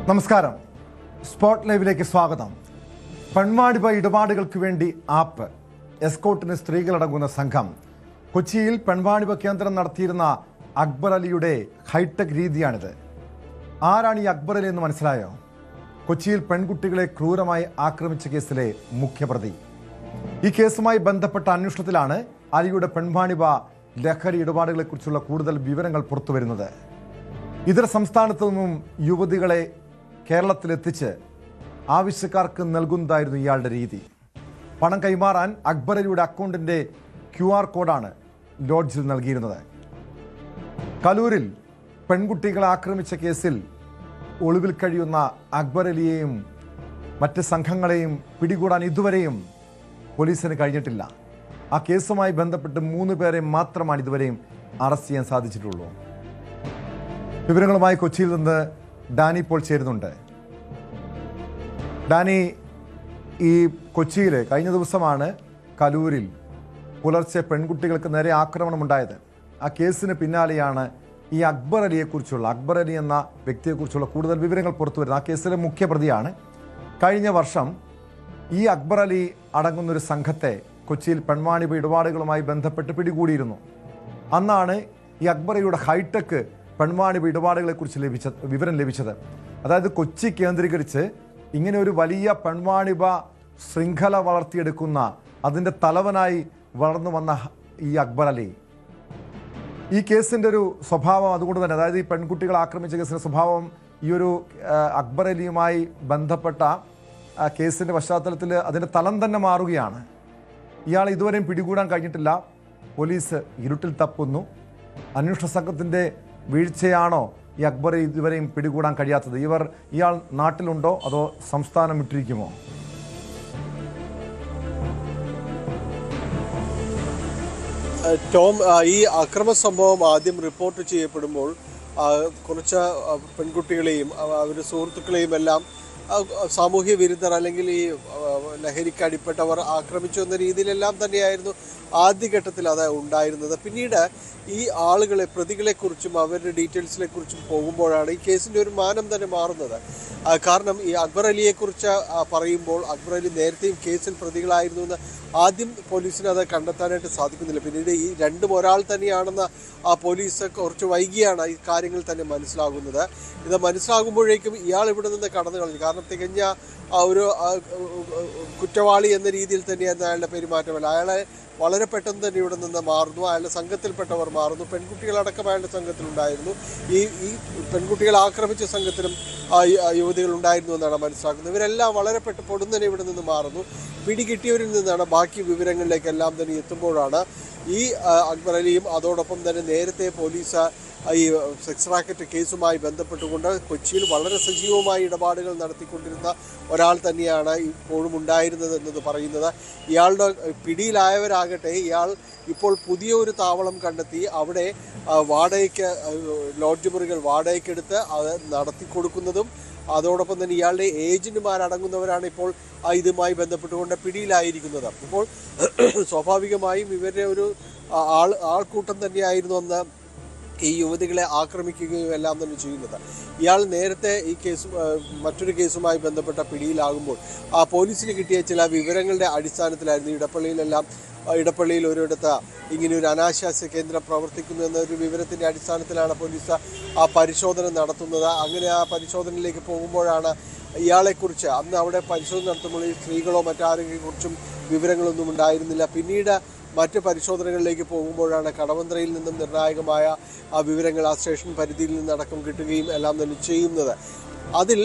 നമസ്കാരം. സ്പോട്ട് ലൈവിലേക്ക് സ്വാഗതം. പെൺവാണിഭ ഇടപാടുകൾക്ക് വേണ്ടി ആപ്പ് എസ്കോട്ടിന് സ്ത്രീകളടങ്ങുന്ന സംഘം കൊച്ചിയിൽ പെൺവാണിഭ കേന്ദ്രം നടത്തിയിരുന്ന അക്ബർ അലിയുടെ ഹൈടെക് രീതിയാണിത്. ആരാണ് ഈ അക്ബർ അലി എന്ന് മനസ്സിലായോ? കൊച്ചിയിൽ പെൺകുട്ടികളെ ക്രൂരമായി ആക്രമിച്ച കേസിലെ മുഖ്യപ്രതി. ഈ കേസുമായി ബന്ധപ്പെട്ട അന്വേഷണത്തിലാണ് അലിയുടെ പെൺവാണിഭ ലഹരി ഇടപാടുകളെക്കുറിച്ചുള്ള കൂടുതൽ വിവരങ്ങൾ പുറത്തുവരുന്നത്. ഇതര സംസ്ഥാനത്തു നിന്നും യുവതികളെ കേരളത്തിലെത്തിച്ച് ആവശ്യക്കാർക്ക് നൽകുന്നതായിരുന്നു ഇയാളുടെ രീതി. പണം കൈമാറാൻ അക്ബർ അലിയുടെ അക്കൗണ്ടിൻ്റെ QR കോഡാണ് ലോഡ്ജിൽ നൽകിയിരുന്നത്. കലൂരിൽ പെൺകുട്ടികളെ ആക്രമിച്ച കേസിൽ ഒളിവിൽ കഴിയുന്ന അക്ബർ അലിയെയും മറ്റ് സംഘങ്ങളെയും പിടികൂടാൻ ഇതുവരെയും പോലീസിന് കഴിഞ്ഞിട്ടില്ല. ആ കേസുമായി ബന്ധപ്പെട്ട് 3 പേരെ മാത്രമാണ് ഇതുവരെയും അറസ്റ്റ് ചെയ്യാൻ സാധിച്ചിട്ടുള്ളൂ. വിവരങ്ങളുമായി കൊച്ചിയിൽ നിന്ന് ഡാനി ഇപ്പോൾ ചേരുന്നുണ്ട്. ഡാനി, ഈ കൊച്ചിയിൽ കഴിഞ്ഞ ദിവസമാണ് കലൂരിൽ പുലർച്ചെ പെൺകുട്ടികൾക്ക് നേരെ ആക്രമണമുണ്ടായത്. ആ കേസിന് പിന്നാലെയാണ് ഈ അക്ബർ അലി എന്ന വ്യക്തിയെക്കുറിച്ചുള്ള കൂടുതൽ വിവരങ്ങൾ പുറത്തു വരുന്നത്. ആ കേസിലെ മുഖ്യപ്രതിയാണ്. കഴിഞ്ഞ വർഷം ഈ അക്ബർ അലി അടങ്ങുന്നൊരു സംഘത്തെ കൊച്ചിയിൽ പെൺവാണിഭ ഇടപാടുകളുമായി ബന്ധപ്പെട്ട് പിടികൂടിയിരുന്നു. അന്നാണ് ഈ അക്ബർ അലിയുടെ ഹൈടെക് പെൺവാണിഭ ഇടപാടുകളെക്കുറിച്ച് വിവരം ലഭിച്ചത്. അതായത് കൊച്ചി കേന്ദ്രീകരിച്ച് ഇങ്ങനെ ഒരു വലിയ പെൺവാണിഭ ശൃംഖല വളർത്തിയെടുക്കുന്ന അതിൻ്റെ തലവനായി വളർന്നു വന്ന ഈ അക്ബർ അലി, ഈ കേസിൻ്റെ ഒരു സ്വഭാവം അതുകൊണ്ട് തന്നെ, അതായത് ഈ പെൺകുട്ടികൾ ആക്രമിച്ച കേസിൻ്റെ സ്വഭാവം ഈ ഒരു അക്ബർ അലിയുമായി ബന്ധപ്പെട്ട കേസിൻ്റെ പശ്ചാത്തലത്തിൽ അതിൻ്റെ തലം തന്നെ മാറുകയാണ്. ഇയാൾ ഇതുവരെയും പിടികൂടാൻ കഴിഞ്ഞിട്ടില്ല. പോലീസ് ഇരുട്ടിൽ തപ്പുന്നു. അന്വേഷണ സംഘത്തിൻ്റെ വീഴ്ചയാണോ ഈ അക്ബർ ഇതുവരെയും പിടികൂടാൻ കഴിയാത്തത്? ഇയാൾ നാട്ടിലുണ്ടോ അതോ സംസ്ഥാനം വിട്ടിരിക്കുമോ? ടോം, ഈ അക്രമ സംഭവം ആദ്യം റിപ്പോർട്ട് ചെയ്യപ്പെടുമ്പോൾ കുറച്ച് പെൺകുട്ടികളെയും അവരുടെ സുഹൃത്തുക്കളെയും എല്ലാം സാമൂഹ്യ വിരുദ്ധർ അല്ലെങ്കിൽ ഈ ലഹരിക്ക് അടിപ്പെട്ടവർ ആക്രമിച്ചു എന്ന രീതിയിലെല്ലാം തന്നെയായിരുന്നു ആദ്യഘട്ടത്തിൽ അത് ഉണ്ടായിരുന്നത്. പിന്നീട് ഈ ആളുകളെ, പ്രതികളെക്കുറിച്ചും അവരുടെ ഡീറ്റെയിൽസിനെ കുറിച്ചും പോകുമ്പോഴാണ് ഈ കേസിൻ്റെ ഒരു മാനം തന്നെ മാറുന്നത്. കാരണം ഈ അക്ബർ അലിയെക്കുറിച്ച് പറയുമ്പോൾ അക്ബർ അലി നേരത്തെയും കേസിൽ പ്രതികളായിരുന്നു എന്ന് ആദ്യം പോലീസിന് അത് കണ്ടെത്താനായിട്ട് സാധിക്കുന്നില്ല. പിന്നീട് ഈ രണ്ടും ഒരാൾ തന്നെയാണെന്ന് പോലീസ് കുറച്ച് വൈകിയാണ് ഈ കാര്യങ്ങൾ തന്നെ മനസ്സിലാകുന്നത്. ഇത് മനസ്സിലാകുമ്പോഴേക്കും ഇയാൾ ഇവിടെ നിന്ന് കടന്നു കളഞ്ഞു. കാരണം തികഞ്ഞ ഒരു കുറ്റവാളി എന്ന രീതിയിൽ തന്നെയായിരുന്നു അയാളുടെ പെരുമാറ്റമല്ല. അയാളെ വളരെ പെട്ടെന്ന് തന്നെ ഇവിടെ നിന്ന് മാറുന്നു. അയാളുടെ സംഘത്തിൽപ്പെട്ടവർ മാറുന്നു. പെൺകുട്ടികളടക്കം അയാളുടെ സംഘത്തിലുണ്ടായിരുന്നു. ഈ പെൺകുട്ടികൾ ആക്രമിച്ച സംഘത്തിലും യുവതികൾ ഉണ്ടായിരുന്നു എന്നാണ് മനസ്സിലാക്കുന്നത്. ഇവരെല്ലാം വളരെ പൊടുന്നനെ ഇവിടെ നിന്ന് മാറുന്നു. പിടികിട്ടിയവരിൽ നിന്നാണ് ബാക്കി വിവരങ്ങളിലേക്കെല്ലാം തന്നെ എത്തുമ്പോഴാണ് ഈ അക്ബർ അലിയും അതോടൊപ്പം തന്നെ നേരത്തെ പോലീസ് ഈ സെക്സ് റാക്കറ്റ് കേസുമായി ബന്ധപ്പെട്ടുകൊണ്ട് കൊച്ചിയിൽ വളരെ സജീവമായ ഇടപാടുകൾ നടത്തിക്കൊണ്ടിരുന്ന ഒരാൾ തന്നെയാണ് ഇപ്പോഴും ഉണ്ടായിരുന്നത് എന്നത് പറയുന്നത്. ഇയാളുടെ പിടിയിലായവരാകട്ടെ, ഇയാൾ ഇപ്പോൾ പുതിയ ഒരു താവളം കണ്ടെത്തി അവിടെ വാടകയ്ക്ക് ലോഡ്ജ് മുറികൾ വാടകയ്ക്കെടുത്ത് അത് നടത്തി കൊടുക്കുന്നതും അതോടൊപ്പം തന്നെ ഇയാളുടെ ഏജന്റുമാരടങ്ങുന്നവരാണ് ഇപ്പോൾ ഇതുമായി ബന്ധപ്പെട്ടുകൊണ്ട് പിടിയിലായിരിക്കുന്നത്. ഇപ്പോൾ സ്വാഭാവികമായും ഇവരുടെ ഒരു ആൾക്കൂട്ടം തന്നെയായിരുന്നു അന്ന് ഈ യുവതികളെ ആക്രമിക്കുകയും എല്ലാം തന്നെ ചെയ്യുന്നത്. ഇയാൾ നേരത്തെ ഈ കേസ് മറ്റൊരു കേസുമായി ബന്ധപ്പെട്ട പിടിയിലാകുമ്പോൾ പോലീസിന് കിട്ടിയ ചില വിവരങ്ങളുടെ അടിസ്ഥാനത്തിലായിരുന്നു ഇടപ്പള്ളിയിൽ ഒരിടത്ത് ഇങ്ങനെ ഒരു അനാശാസ്യ കേന്ദ്രം പ്രവർത്തിക്കുന്നു എന്നൊരു വിവരത്തിൻ്റെ അടിസ്ഥാനത്തിലാണ് പോലീസ് പരിശോധന നടത്തുന്നത്. അങ്ങനെ ആ പരിശോധനയിലേക്ക് പോകുമ്പോഴാണ് ഇയാളെക്കുറിച്ച് അന്ന് അവിടെ പരിശോധന നടത്തുമ്പോൾ ഈ സ്ത്രീകളോ മറ്റാരെങ്കിലും കുറിച്ചും വിവരങ്ങളൊന്നും ഉണ്ടായിരുന്നില്ല. പിന്നീട് മറ്റ് പരിശോധനകളിലേക്ക് പോകുമ്പോഴാണ് കടവന്ത്രയിൽ നിന്നും നിർണായകമായ വിവരങ്ങൾ ആ സ്റ്റേഷൻ പരിധിയിൽ നിന്നടക്കം കിട്ടുകയും എല്ലാം തന്നെ ചെയ്യുന്നത്. അതിൽ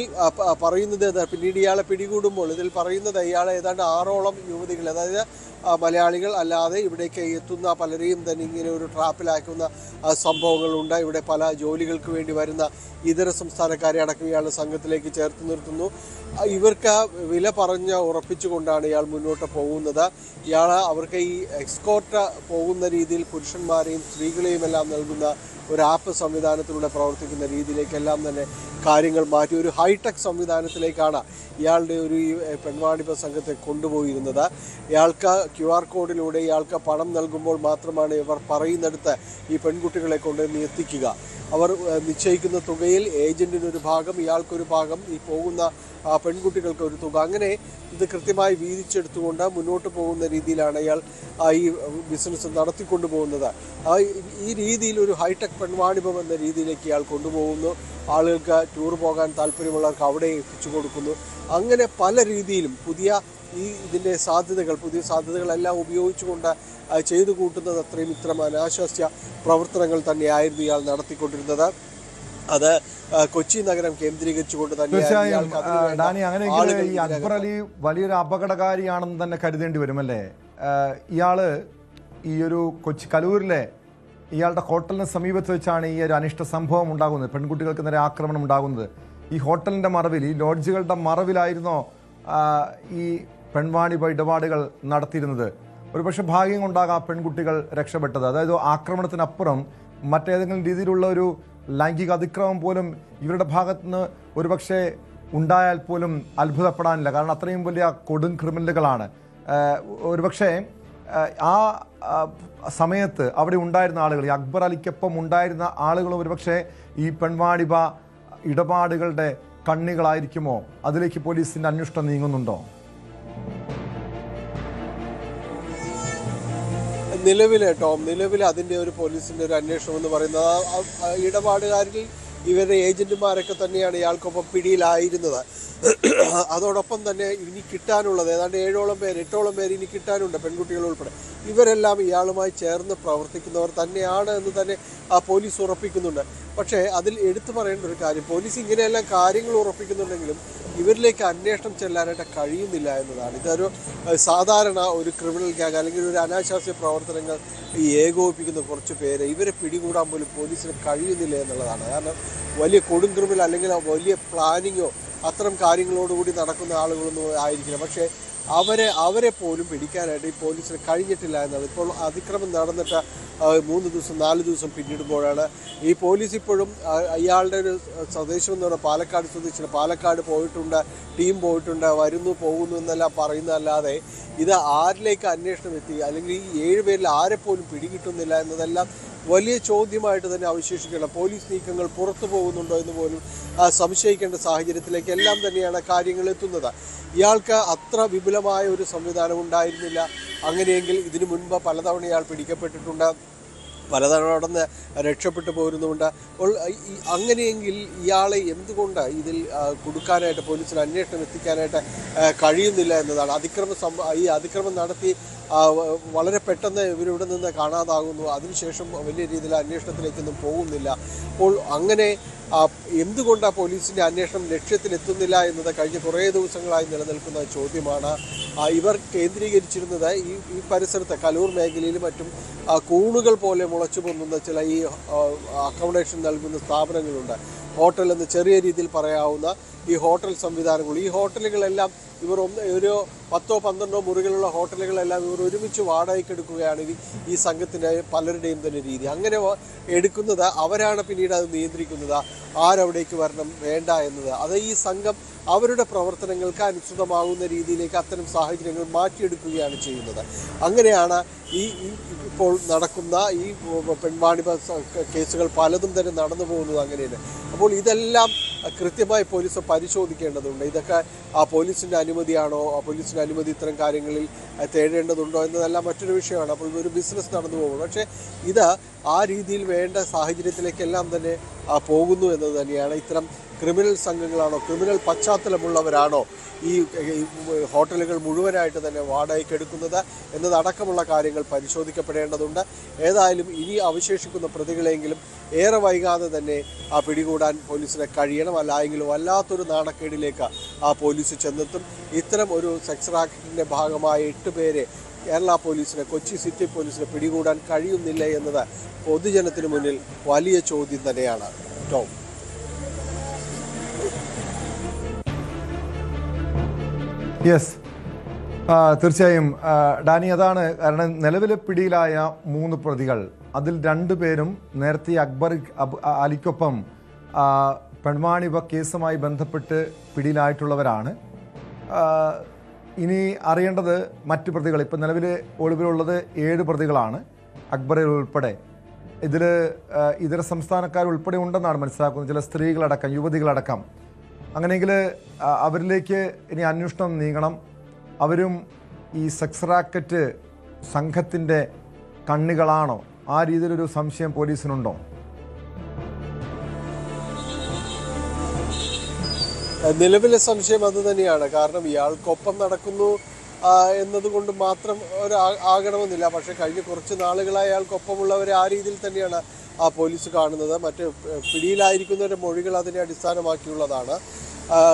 പറയുന്നത് പിന്നീട് ഇയാളെ പിടികൂടുമ്പോൾ ഇതിൽ പറയുന്നത് ഇയാളെ ഏതാണ്ട് 6ഓളം യുവതികൾ, അതായത് മലയാളികൾ അല്ലാതെ ഇവിടേക്ക് എത്തുന്ന പലരെയും തന്നെ ഇങ്ങനെ ഒരു ട്രാപ്പിലാക്കുന്ന സംഭവങ്ങളുണ്ട്. ഇവിടെ പല ജോലികൾക്ക് വേണ്ടി വരുന്ന ഇതര സംസ്ഥാനക്കാരെ അടക്കം ഇയാളുടെ സംഘത്തിലേക്ക് ചേർത്ത് നിർത്തുന്നു. ഇവർക്ക് വില പറഞ്ഞ് ഉറപ്പിച്ചുകൊണ്ടാണ് ഇയാൾ മുന്നോട്ട് പോകുന്നത്. അവർക്ക് ഈ എക്സ്കോർട്ട് പോകുന്ന രീതിയിൽ പുരുഷന്മാരെയും സ്ത്രീകളെയും എല്ലാം നൽകുന്ന ഒരു ആപ്പ് സംവിധാനത്തിലൂടെ പ്രവർത്തിക്കുന്ന രീതിയിലേക്കെല്ലാം തന്നെ കാര്യങ്ങൾ മാറ്റി ഒരു ഹൈടെക് സംവിധാനത്തിലേക്കാണ് ഇയാളുടെ ഒരു ഈ പെൺവാണിഭ സംഘത്തെ കൊണ്ടുപോയിരുന്നത്. ഇയാൾക്ക് QR കോഡിലൂടെ ഇയാൾക്ക് പണം നൽകുമ്പോൾ മാത്രമാണ് ഇവർ പറയുന്നിടത്ത് ഈ പെൺകുട്ടികളെ കൊണ്ടുവന്ന് എത്തിക്കുക. അവർ നിശ്ചയിക്കുന്ന തുകയിൽ ഏജൻറ്റിനൊരു ഭാഗം, ഇയാൾക്കൊരു ഭാഗം, ഈ പോകുന്ന പെൺകുട്ടികൾക്ക് ഒരു തുക, അങ്ങനെ ഇത് കൃത്യമായി വീതിച്ചെടുത്തുകൊണ്ട് മുന്നോട്ട് പോകുന്ന രീതിയിലാണ് ഇയാൾ ഈ ബിസിനസ് നടത്തിക്കൊണ്ടു പോകുന്നത്. ഈ രീതിയിൽ ഒരു ഹൈടെക് പെൺവാണിഭം എന്ന രീതിയിലേക്ക് ഇയാൾ കൊണ്ടുപോകുന്നു. ആളുകൾക്ക് ടൂർ പോകാൻ താല്പര്യമുള്ളവർക്ക് അവിടെ എത്തിച്ചു കൊടുക്കുന്നു. അങ്ങനെ പല രീതിയിലും ഇതിൻ്റെ പുതിയ സാധ്യതകളെല്ലാം ഉപയോഗിച്ചുകൊണ്ട് ചെയ്തു കൂട്ടുന്നത് ഇത്തരം അനാശാസ്യ പ്രവർത്തനങ്ങൾ തന്നെയായിരുന്നു ഇയാൾ നടത്തിക്കൊണ്ടിരുന്നത്. അത് കൊച്ചി നഗരം കേന്ദ്രീകരിച്ചുകൊണ്ട് തീർച്ചയായും ഡാനി, അങ്ങനെയെങ്കിൽ ഈ അക്ബർ അലി വലിയൊരു അപകടകാരിയാണെന്ന് തന്നെ കരുതേണ്ടി വരുമല്ലേ? ഇയാള് ഈ ഒരു കലൂരിലെ ഇയാളുടെ ഹോട്ടലിന് സമീപത്ത് വെച്ചാണ് ഈ ഒരു അനിഷ്ട സംഭവം ഉണ്ടാകുന്നത്, പെൺകുട്ടികൾക്ക് നേരെ ആക്രമണം ഉണ്ടാകുന്നത്. ഈ ഹോട്ടലിൻ്റെ മറവിൽ, ഈ ലോഡ്ജുകളുടെ മറവിലായിരുന്നോ ഈ പെൺവാണിഭ ഇടപാടുകൾ നടത്തിയിരുന്നത്? ഒരുപക്ഷെ ഭാഗ്യം കൊണ്ടാകാം പെൺകുട്ടികൾ രക്ഷപ്പെട്ടത്. അതായത് ആക്രമണത്തിനപ്പുറം മറ്റേതെങ്കിലും രീതിയിലുള്ള ഒരു ലൈംഗിക അതിക്രമം പോലും ഇവരുടെ ഭാഗത്തുനിന്ന് ഒരുപക്ഷെ ഉണ്ടായാൽ പോലും അത്ഭുതപ്പെടാനില്ല. കാരണം അത്രയും വലിയ കൊടും ക്രിമിനലുകളാണ്. ഒരുപക്ഷെ ആ സമയത്ത് അവിടെ ഉണ്ടായിരുന്ന ആളുകൾ, ഈ അക്ബർ അലിക്കൊപ്പം ഉണ്ടായിരുന്ന ആളുകളും ഒരുപക്ഷെ ഈ പെൺവാണിഭ ഇടപാടുകളുടെ കണ്ണികളായിരിക്കുമോ? അതിലേക്ക് പോലീസിൻ്റെ അന്വേഷണം നീങ്ങുന്നുണ്ടോ? നിലവിൽ അതിൻ്റെ ഒരു പോലീസിൻ്റെ ഒരു അന്വേഷണം എന്ന് പറയുന്നത് ഇടപാടുകാരിൽ ഇവരുടെ ഏജന്റുമാരൊക്കെ തന്നെയാണ് ഇയാൾക്കൊപ്പം പിടിയിലായിരുന്നത്. അതോടൊപ്പം തന്നെ ഇനി കിട്ടാനുള്ളത് ഏതാണ്ട് 8ഓളം പേര് ഇനി കിട്ടാനുണ്ട്, പെൺകുട്ടികൾ ഉൾപ്പെടെ. ഇവരെല്ലാം ഇയാളുമായി ചേർന്ന് പ്രവർത്തിക്കുന്നവർ തന്നെയാണ് എന്ന് തന്നെ പോലീസ് ഉറപ്പിക്കുന്നുണ്ട്. പക്ഷേ അതിൽ എടുത്തു പറയേണ്ട ഒരു കാര്യം, പോലീസ് ഇങ്ങനെയെല്ലാം കാര്യങ്ങൾ ഉറപ്പിക്കുന്നുണ്ടെങ്കിലും ഇവരിലേക്ക് അന്വേഷണം ചെല്ലാനായിട്ട് കഴിയുന്നില്ല എന്നതാണ്. ഇതൊരു സാധാരണ ഒരു ക്രിമിനൽ ഗ്യാങ് അല്ലെങ്കിൽ ഒരു അനാശാസ്യ പ്രവർത്തനങ്ങൾ ഈ ഏകോപിപ്പിക്കുന്ന കുറച്ച് പേര്, ഇവരെ പിടികൂടാൻ പോലും പോലീസിന് കഴിയുന്നില്ല എന്നുള്ളതാണ്. കാരണം വലിയ കൊടും ക്രിമിനൽ അല്ലെങ്കിൽ വലിയ പ്ലാനിങ്ങോ അത്തരം കാര്യങ്ങളോടുകൂടി നടക്കുന്ന ആളുകളൊന്നും ആയിരിക്കില്ല. പക്ഷേ അവരെ പോലും പിടിക്കാനായിട്ട് ഈ പോലീസിന് കഴിഞ്ഞിട്ടില്ല എന്നാണ്. ഇപ്പോൾ അതിക്രമം നടന്നിട്ട് 3 ദിവസം 4 ദിവസം പിന്നിടുമ്പോഴാണ് ഈ പോലീസ് ഇപ്പോഴും ഇയാളുടെ ഒരു സ്വദേശം എന്ന് പറഞ്ഞാൽ പാലക്കാട് സ്വദേശിയാണ്. പാലക്കാട് പോയിട്ടുണ്ട്, ടീം പോയിട്ടുണ്ട്, വരുന്നു പോകുന്നു എന്നെല്ലാം പറയുന്നതല്ലാതെ ഇത് ആരിലേക്ക് അന്വേഷണം എത്തി അല്ലെങ്കിൽ ഈ 7 പേരിൽ ആരെപ്പോലും പിടികിട്ടുന്നില്ല എന്നതെല്ലാം വലിയ ചോദ്യമായിട്ട് തന്നെ അവശേഷിക്കണം. പോലീസ് നീക്കങ്ങൾ പുറത്തു പോകുന്നുണ്ടോ എന്ന് പോലും സംശയിക്കേണ്ട സാഹചര്യത്തിലേക്ക് എല്ലാം തന്നെയാണ് കാര്യങ്ങൾ എത്തുന്നത്. ഇയാൾക്ക് അത്ര വിപുലമായ ഒരു സംവിധാനം ഉണ്ടായിരുന്നില്ല. അങ്ങനെയെങ്കിൽ ഇതിനു മുൻപ് പലതവണ ഇയാൾ പിടിക്കപ്പെട്ടിട്ടുണ്ട്, പലതവണ നടന്ന് രക്ഷപ്പെട്ടു പോരുന്നുമുണ്ട്. അപ്പോൾ അങ്ങനെയെങ്കിൽ ഇയാളെ എന്തുകൊണ്ട് ഇതിൽ കൊടുക്കാനായിട്ട് പോലീസിന് അന്വേഷണം എത്തിക്കാനായിട്ട് കഴിയുന്നില്ല എന്നതാണ്. ഈ അതിക്രമം നടത്തി വളരെ പെട്ടെന്ന് ഇവരിവിടെ നിന്ന് കാണാതാകുന്നു. അതിനുശേഷം വലിയ രീതിയിൽ അന്വേഷണത്തിലേക്കൊന്നും പോകുന്നില്ല. അപ്പോൾ അങ്ങനെ എന്തുകൊണ്ടാണ് പോലീസിൻ്റെ അന്വേഷണം ലക്ഷ്യത്തിലെത്തുന്നില്ല എന്നത് കഴിഞ്ഞ കുറേ ദിവസങ്ങളായി നിലനിൽക്കുന്ന ചോദ്യമാണ്. ഇവർ കേന്ദ്രീകരിച്ചിരുന്നത് ഈ പരിസരത്ത് കലൂർ മേഖലയിലും മറ്റും കൂണുകൾ പോലെ മുളച്ചു പൊന്നുന്ന ചില ഈ അക്കോമഡേഷൻ നൽകുന്ന സ്ഥാപനങ്ങളുണ്ട്. ഹോട്ടൽ എന്ന് ചെറിയ രീതിയിൽ പറയാവുന്ന ഈ ഹോട്ടൽ സംവിധാനങ്ങൾ, ഈ ഹോട്ടലുകളെല്ലാം ഇവർ ഒരു 10-12 മുറികളുള്ള ഹോട്ടലുകളെല്ലാം ഇവർ ഒരുമിച്ച് വാടകയ്ക്ക് എടുക്കുകയാണ് ഈ സംഘത്തിൻ്റെ പലരുടെയും തന്നെ രീതി. അങ്ങനെ എടുക്കുന്നത് അവരാണ് പിന്നീട് അത് നിയന്ത്രിക്കുന്നത്, ആരവിടേക്ക് വരണം വേണ്ട എന്നത്. അത് ഈ സംഘം അവരുടെ പ്രവർത്തനങ്ങൾക്ക് അനുസൃതമാകുന്ന രീതിയിലേക്ക് അത്തരം സാഹചര്യങ്ങൾ മാറ്റിയെടുക്കുകയാണ് ചെയ്യുന്നത്. അങ്ങനെയാണ് ഇപ്പോൾ നടക്കുന്ന ഈ പെൺവാണിഭ കേസുകൾ പലതും തന്നെ നടന്നു പോകുന്നത് അങ്ങനെയാണ്. അപ്പോൾ ഇതെല്ലാം കൃത്യമായി പോലീസ് പരിശോധിക്കേണ്ടതുണ്ട്. ഇതൊക്കെ പോലീസിൻ്റെ അനുമതിയാണോ, പോലീസിൻ്റെ അനുമതി ഇത്തരം കാര്യങ്ങളിൽ തേടേണ്ടതുണ്ടോ എന്നതെല്ലാം മറ്റൊരു വിഷയമാണ്. അപ്പോൾ ഒരു ബിസിനസ് നടന്നു പോകും. പക്ഷേ ഇത് ആ രീതിയിൽ വേണ്ട സാഹചര്യത്തിലേക്കെല്ലാം തന്നെ പോകുന്നു എന്നത് തന്നെയാണ്. ഇത്തരം ക്രിമിനൽ സംഘങ്ങളാണോ, ക്രിമിനൽ പശ്ചാത്തലമുള്ളവരാണോ ഈ ഹോട്ടലുകൾ മുഴുവനായിട്ട് തന്നെ വാടകയ്ക്ക് എടുക്കുന്നത് എന്നതടക്കമുള്ള കാര്യങ്ങൾ പരിശോധിക്കപ്പെടേണ്ടതുണ്ട്. ഏതായാലും ഇനി അവശേഷിക്കുന്ന പ്രതികളെങ്കിലും ഏറെ വൈകാതെ തന്നെ പിടികൂടാൻ പോലീസിന് കഴിയണം. അല്ലായെങ്കിലും വല്ലാത്തൊരു നാണക്കേടിലേക്ക് പോലീസ് ചെന്നെത്തും. ഇത്തരം ഒരു സെക്സ് റാക്കറ്റിൻ്റെ ഭാഗമായ 8 പേരെ കേരള പോലീസിന്, കൊച്ചി സിറ്റി പോലീസിന് പിടികൂടാൻ കഴിയുന്നില്ല എന്നത് പൊതുജനത്തിന് മുന്നിൽ വലിയ ചോദ്യം തന്നെയാണ്. ടോം. യെസ്, തീർച്ചയായും ഡാനി, അതാണ് കാരണം നിലവിലെ പിടിയിലായ 3 പ്രതികൾ, അതിൽ 2 പേരും നേരത്തെ അക്ബർ അലിക്കൊപ്പം പെൺവാണിഭ കേസുമായി ബന്ധപ്പെട്ട് പിടിയിലായിട്ടുള്ളവരാണ്. ഇനി അറിയേണ്ടത് മറ്റ് പ്രതികൾ. ഇപ്പം നിലവിൽ ഒളിവിലുള്ളത് 7 പ്രതികളാണ്, അക്ബറിൽ ഉൾപ്പെടെ. ഇതിൽ ഇതര സംസ്ഥാനക്കാർ ഉൾപ്പെടെ ഉണ്ടെന്നാണ് മനസ്സിലാക്കുന്നത്, ചില സ്ത്രീകളടക്കം, യുവതികളടക്കം. അങ്ങനെയെങ്കിൽ അവരിലേക്ക് ഇനി അന്വേഷണം നീങ്ങണം. അവരും ഈ സെക്സ് റാക്കറ്റ് സംഘത്തിൻ്റെ കണ്ണികളാണോ? ആ രീതിയിലൊരു സംശയം പോലീസിനുണ്ടോ? നിലവിലെ സംശയം അത് തന്നെയാണ്. കാരണം ഇയാൾക്കൊപ്പം നടക്കുന്നു എന്നതുകൊണ്ട് മാത്രം ആകണമെന്നില്ല. പക്ഷേ കഴിഞ്ഞ കുറച്ച് നാളുകളായി അയാൾക്കൊപ്പമുള്ളവരെ ആ രീതിയിൽ തന്നെയാണ് പോലീസ് കാണുന്നത്. മറ്റ് പിടിയിലായിരിക്കുന്നവരുടെ മൊഴികൾ അതിനെ അടിസ്ഥാനമാക്കിയുള്ളതാണ്.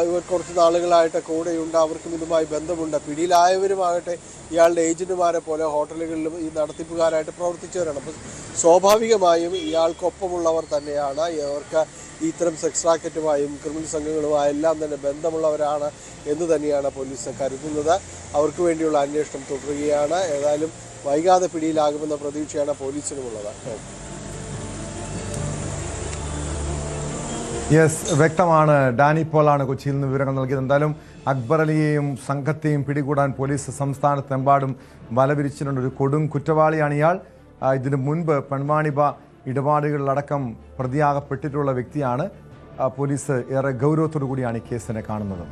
ഇവർ കുറച്ച് നാളുകളായിട്ട് കൂടെയുണ്ട്, അവർക്കും ഇതുമായി ബന്ധമുണ്ട്. പിടിയിലായവരുമാകട്ടെ ഇയാളുടെ ഏജന്റുമാരെ പോലെ ഹോട്ടലുകളിലും ഈ നടത്തിപ്പുകാരായിട്ട് പ്രവർത്തിച്ചവരാണ്. അപ്പോൾ സ്വാഭാവികമായും ഇയാൾക്കൊപ്പമുള്ളവർ തന്നെയാണ്. ഇവർക്ക് ഇത്തരം സെക്സ് റാക്കറ്റുമായും ക്രിമിനൽ സംഘങ്ങളുമായും എല്ലാം തന്നെ ബന്ധമുള്ളവരാണ് എന്ന് തന്നെയാണ് പോലീസ് കരുതുന്നത്. അവർക്ക് വേണ്ടിയുള്ള അന്വേഷണം തുടരുകയാണ്. ഏതായാലും വൈകാതെ പിടിയിലാകുമെന്ന പ്രതീക്ഷയാണ് പോലീസിനുമുള്ളത്. യെസ്, വ്യക്തമാണ്. ഡാനി പോളാണ് കൊച്ചിയിൽ നിന്ന് വിവരങ്ങൾ നൽകിയത്. എന്തായാലും അക്ബർ അലിയെയും സംഘത്തെയും പിടികൂടാൻ പോലീസ് സംസ്ഥാനത്തെമ്പാടും വലവിരിച്ചിട്ടുണ്ട്. ഒരു കൊടും കുറ്റവാളിയാണ് ഇയാൾ. ഇതിനു മുൻപ് പെൺവാണിഭ ഇടപാടുകളിലടക്കം പ്രതിയാകപ്പെട്ടിട്ടുള്ള വ്യക്തിയാണ്. പോലീസ് ഏറെ ഗൗരവത്തോടു കൂടിയാണ് ഈ കേസിനെ കാണുന്നത്.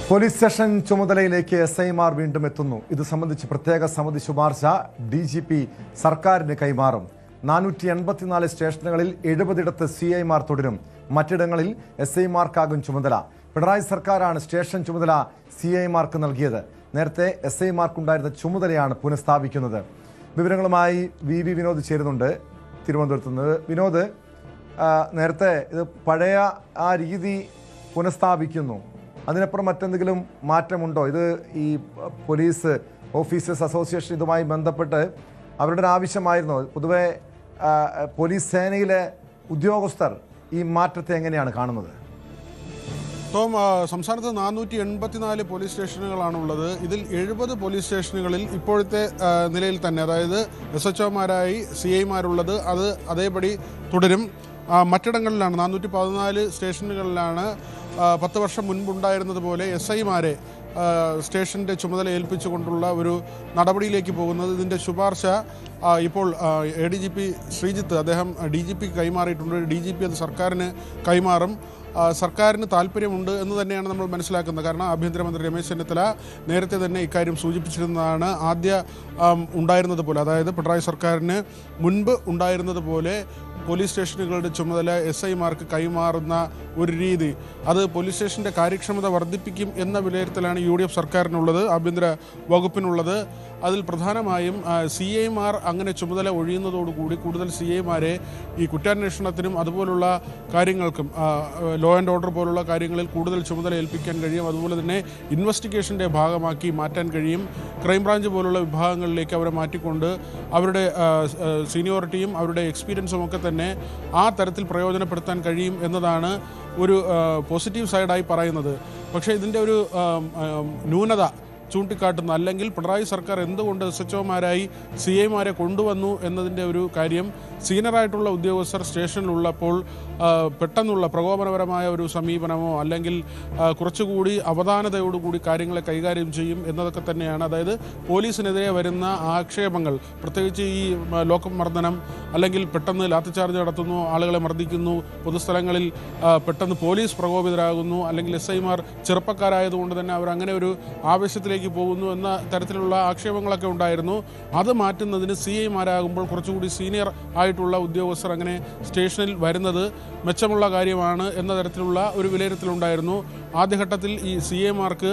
പോലീസ് സ്റ്റേഷൻ ചുമതലയിലേക്ക് SIമാർ വീണ്ടും എത്തുന്നു. ഇത് സംബന്ധിച്ച് പ്രത്യേക സമിതി ശുപാർശ DGP സർക്കാരിന് കൈമാറും. 484 സ്റ്റേഷനുകളിൽ 70ഇടത്ത് CIമാർ തുടരും. മറ്റിടങ്ങളിൽ SIമാർക്കാകും ചുമതല. പിണറായി സർക്കാരാണ് സ്റ്റേഷൻ ചുമതല CIമാർക്ക് നൽകിയത്. നേരത്തെ SIമാർക്കുണ്ടായിരുന്ന ചുമതലയാണ് പുനഃസ്ഥാപിക്കുന്നത്. വിവരങ്ങളുമായി VV വിനോദ് ചേരുന്നുണ്ട് തിരുവനന്തപുരത്ത് നിന്ന്. വിനോദ്, നേരത്തെ ഇത് പഴയ ആ രീതി പുനഃസ്ഥാപിക്കുന്നു, അതിനപ്പുറം മറ്റെന്തെങ്കിലും മാറ്റമുണ്ടോ? ഇത് ഈ പോലീസ് ഓഫീസേഴ്സ് അസോസിയേഷൻ ഇതുമായി ബന്ധപ്പെട്ട് അവരുടെ ഒരു ആവശ്യമായിരുന്നു. പൊതുവെ പോലീസ് സേനയിലെ ഉദ്യോഗസ്ഥർ ഈ മാറ്റത്തെ എങ്ങനെയാണ് കാണുന്നത്? ടോം, സംസ്ഥാനത്ത് 484 പോലീസ് സ്റ്റേഷനുകളാണുള്ളത്. ഇതിൽ 70 പോലീസ് സ്റ്റേഷനുകളിൽ ഇപ്പോഴത്തെ നിലയിൽ തന്നെ, അതായത് SHOമാരായി CIമാരുള്ളത് അത് അതേപടി തുടരും. മറ്റിടങ്ങളിലാണ് 414 സ്റ്റേഷനുകളിലാണ് 10 വർഷം മുൻപുണ്ടായിരുന്നത് പോലെ SIമാരെ സ്റ്റേഷൻ്റെ ചുമതല ഏൽപ്പിച്ചുകൊണ്ടുള്ള ഒരു നടപടിയിലേക്ക് പോകുന്നത്. ഇതിൻ്റെ ശുപാർശ ഇപ്പോൾ ADGP ശ്രീജിത്ത് അദ്ദേഹം DGPക്ക് കൈമാറിയിട്ടുണ്ട്. DGP അത് സർക്കാരിന് കൈമാറും. സർക്കാരിന് താല്പര്യമുണ്ട് എന്ന് തന്നെയാണ് നമ്മൾ മനസ്സിലാക്കുന്നത്. കാരണം ആഭ്യന്തരമന്ത്രി രമേശ് ചെന്നിത്തല നേരത്തെ തന്നെ ഇക്കാര്യം സൂചിപ്പിച്ചിരുന്നതാണ്. ഉണ്ടായിരുന്നത് പോലെ, അതായത് പിണറായി സർക്കാരിന് മുൻപ് ഉണ്ടായിരുന്നത് പോലെ പോലീസ് സ്റ്റേഷനുകളുടെ ചുമതല SIമാർക്ക് കൈമാറുന്ന ഒരു രീതി, അത് പോലീസ് സ്റ്റേഷൻ്റെ കാര്യക്ഷമത വർദ്ധിപ്പിക്കും എന്ന വിലയിരുത്തലാണ് UDF സർക്കാരിനുള്ളത്, ആഭ്യന്തര വകുപ്പിനുള്ളത്. അതിൽ പ്രധാനമായും CIമാർ അങ്ങനെ ചുമതല ഒഴിയുന്നതോടുകൂടി കൂടുതൽ CIമാരെ ഈ കുറ്റാന്വേഷണത്തിനും അതുപോലുള്ള കാര്യങ്ങൾക്കും, ലോ ആൻഡ് ഓർഡർ പോലുള്ള കാര്യങ്ങളിൽ കൂടുതൽ ചുമതല ഏൽപ്പിക്കാൻ കഴിയും. അതുപോലെ തന്നെ ഇൻവെസ്റ്റിഗേഷൻ്റെ ഭാഗമാക്കി മാറ്റാൻ കഴിയും. ക്രൈംബ്രാഞ്ച് പോലുള്ള വിഭാഗങ്ങളിലേക്ക് അവരെ മാറ്റിക്കൊണ്ട് അവരുടെ സീനിയോറിറ്റിയും അവരുടെ എക്സ്പീരിയൻസും ഒക്കെ തന്നെ ആ തരത്തിൽ പ്രയോജനപ്പെടുത്താൻ കഴിയും എന്നതാണ് ഒരു പോസിറ്റീവ് സൈഡായി പറയുന്നത്. പക്ഷേ ഇതിൻ്റെ ഒരു ന്യൂനത ചൂണ്ടിക്കാട്ടുന്ന, അല്ലെങ്കിൽ പിണറായി സർക്കാർ എന്തുകൊണ്ട് SHOമാരായി CIമാരെ കൊണ്ടുവന്നു എന്നതിൻ്റെ ഒരു കാര്യം, സീനിയറായിട്ടുള്ള ഉദ്യോഗസ്ഥർ സ്റ്റേഷനിലുള്ളപ്പോൾ പെട്ടെന്നുള്ള പ്രകോപനപരമായ ഒരു സമീപനമോ അല്ലെങ്കിൽ കുറച്ചുകൂടി അവധാനതയോടുകൂടി കാര്യങ്ങളെ കൈകാര്യം ചെയ്യും എന്നതൊക്കെ തന്നെയാണ്. അതായത് പോലീസിനെതിരെ വരുന്ന ആക്ഷേപങ്ങൾ, പ്രത്യേകിച്ച് ഈ ലോക്കപ്പ് മർദ്ദനം, അല്ലെങ്കിൽ പെട്ടെന്ന് ലാത്തിച്ചാർജ് നടത്തുന്നു, ആളുകളെ മർദ്ദിക്കുന്നു, പൊതുസ്ഥലങ്ങളിൽ പെട്ടെന്ന് പോലീസ് പ്രകോപിതരാകുന്നു, അല്ലെങ്കിൽ SIമാർ ചെറുപ്പക്കാരായതുകൊണ്ട് തന്നെ അവർ അങ്ങനെ ഒരു ആവേശത്തിലേക്ക് പോകുന്നു എന്ന തരത്തിലുള്ള ആക്ഷേപങ്ങളൊക്കെ ഉണ്ടായിരുന്നു. അത് മാറ്റുന്നതിന് CIമാരാകുമ്പോൾ കുറച്ചുകൂടി സീനിയർ ആയിട്ടുള്ള ഉദ്യോഗസ്ഥർ അങ്ങനെ സ്റ്റേഷനിൽ വരുന്നത് മെച്ചമുള്ള കാര്യമാണ് എന്ന തരത്തിലുള്ള ഒരു വിലയിരുത്തലുണ്ടായിരുന്നു. ആദ്യഘട്ടത്തിൽ ഈ CIമാർക്ക്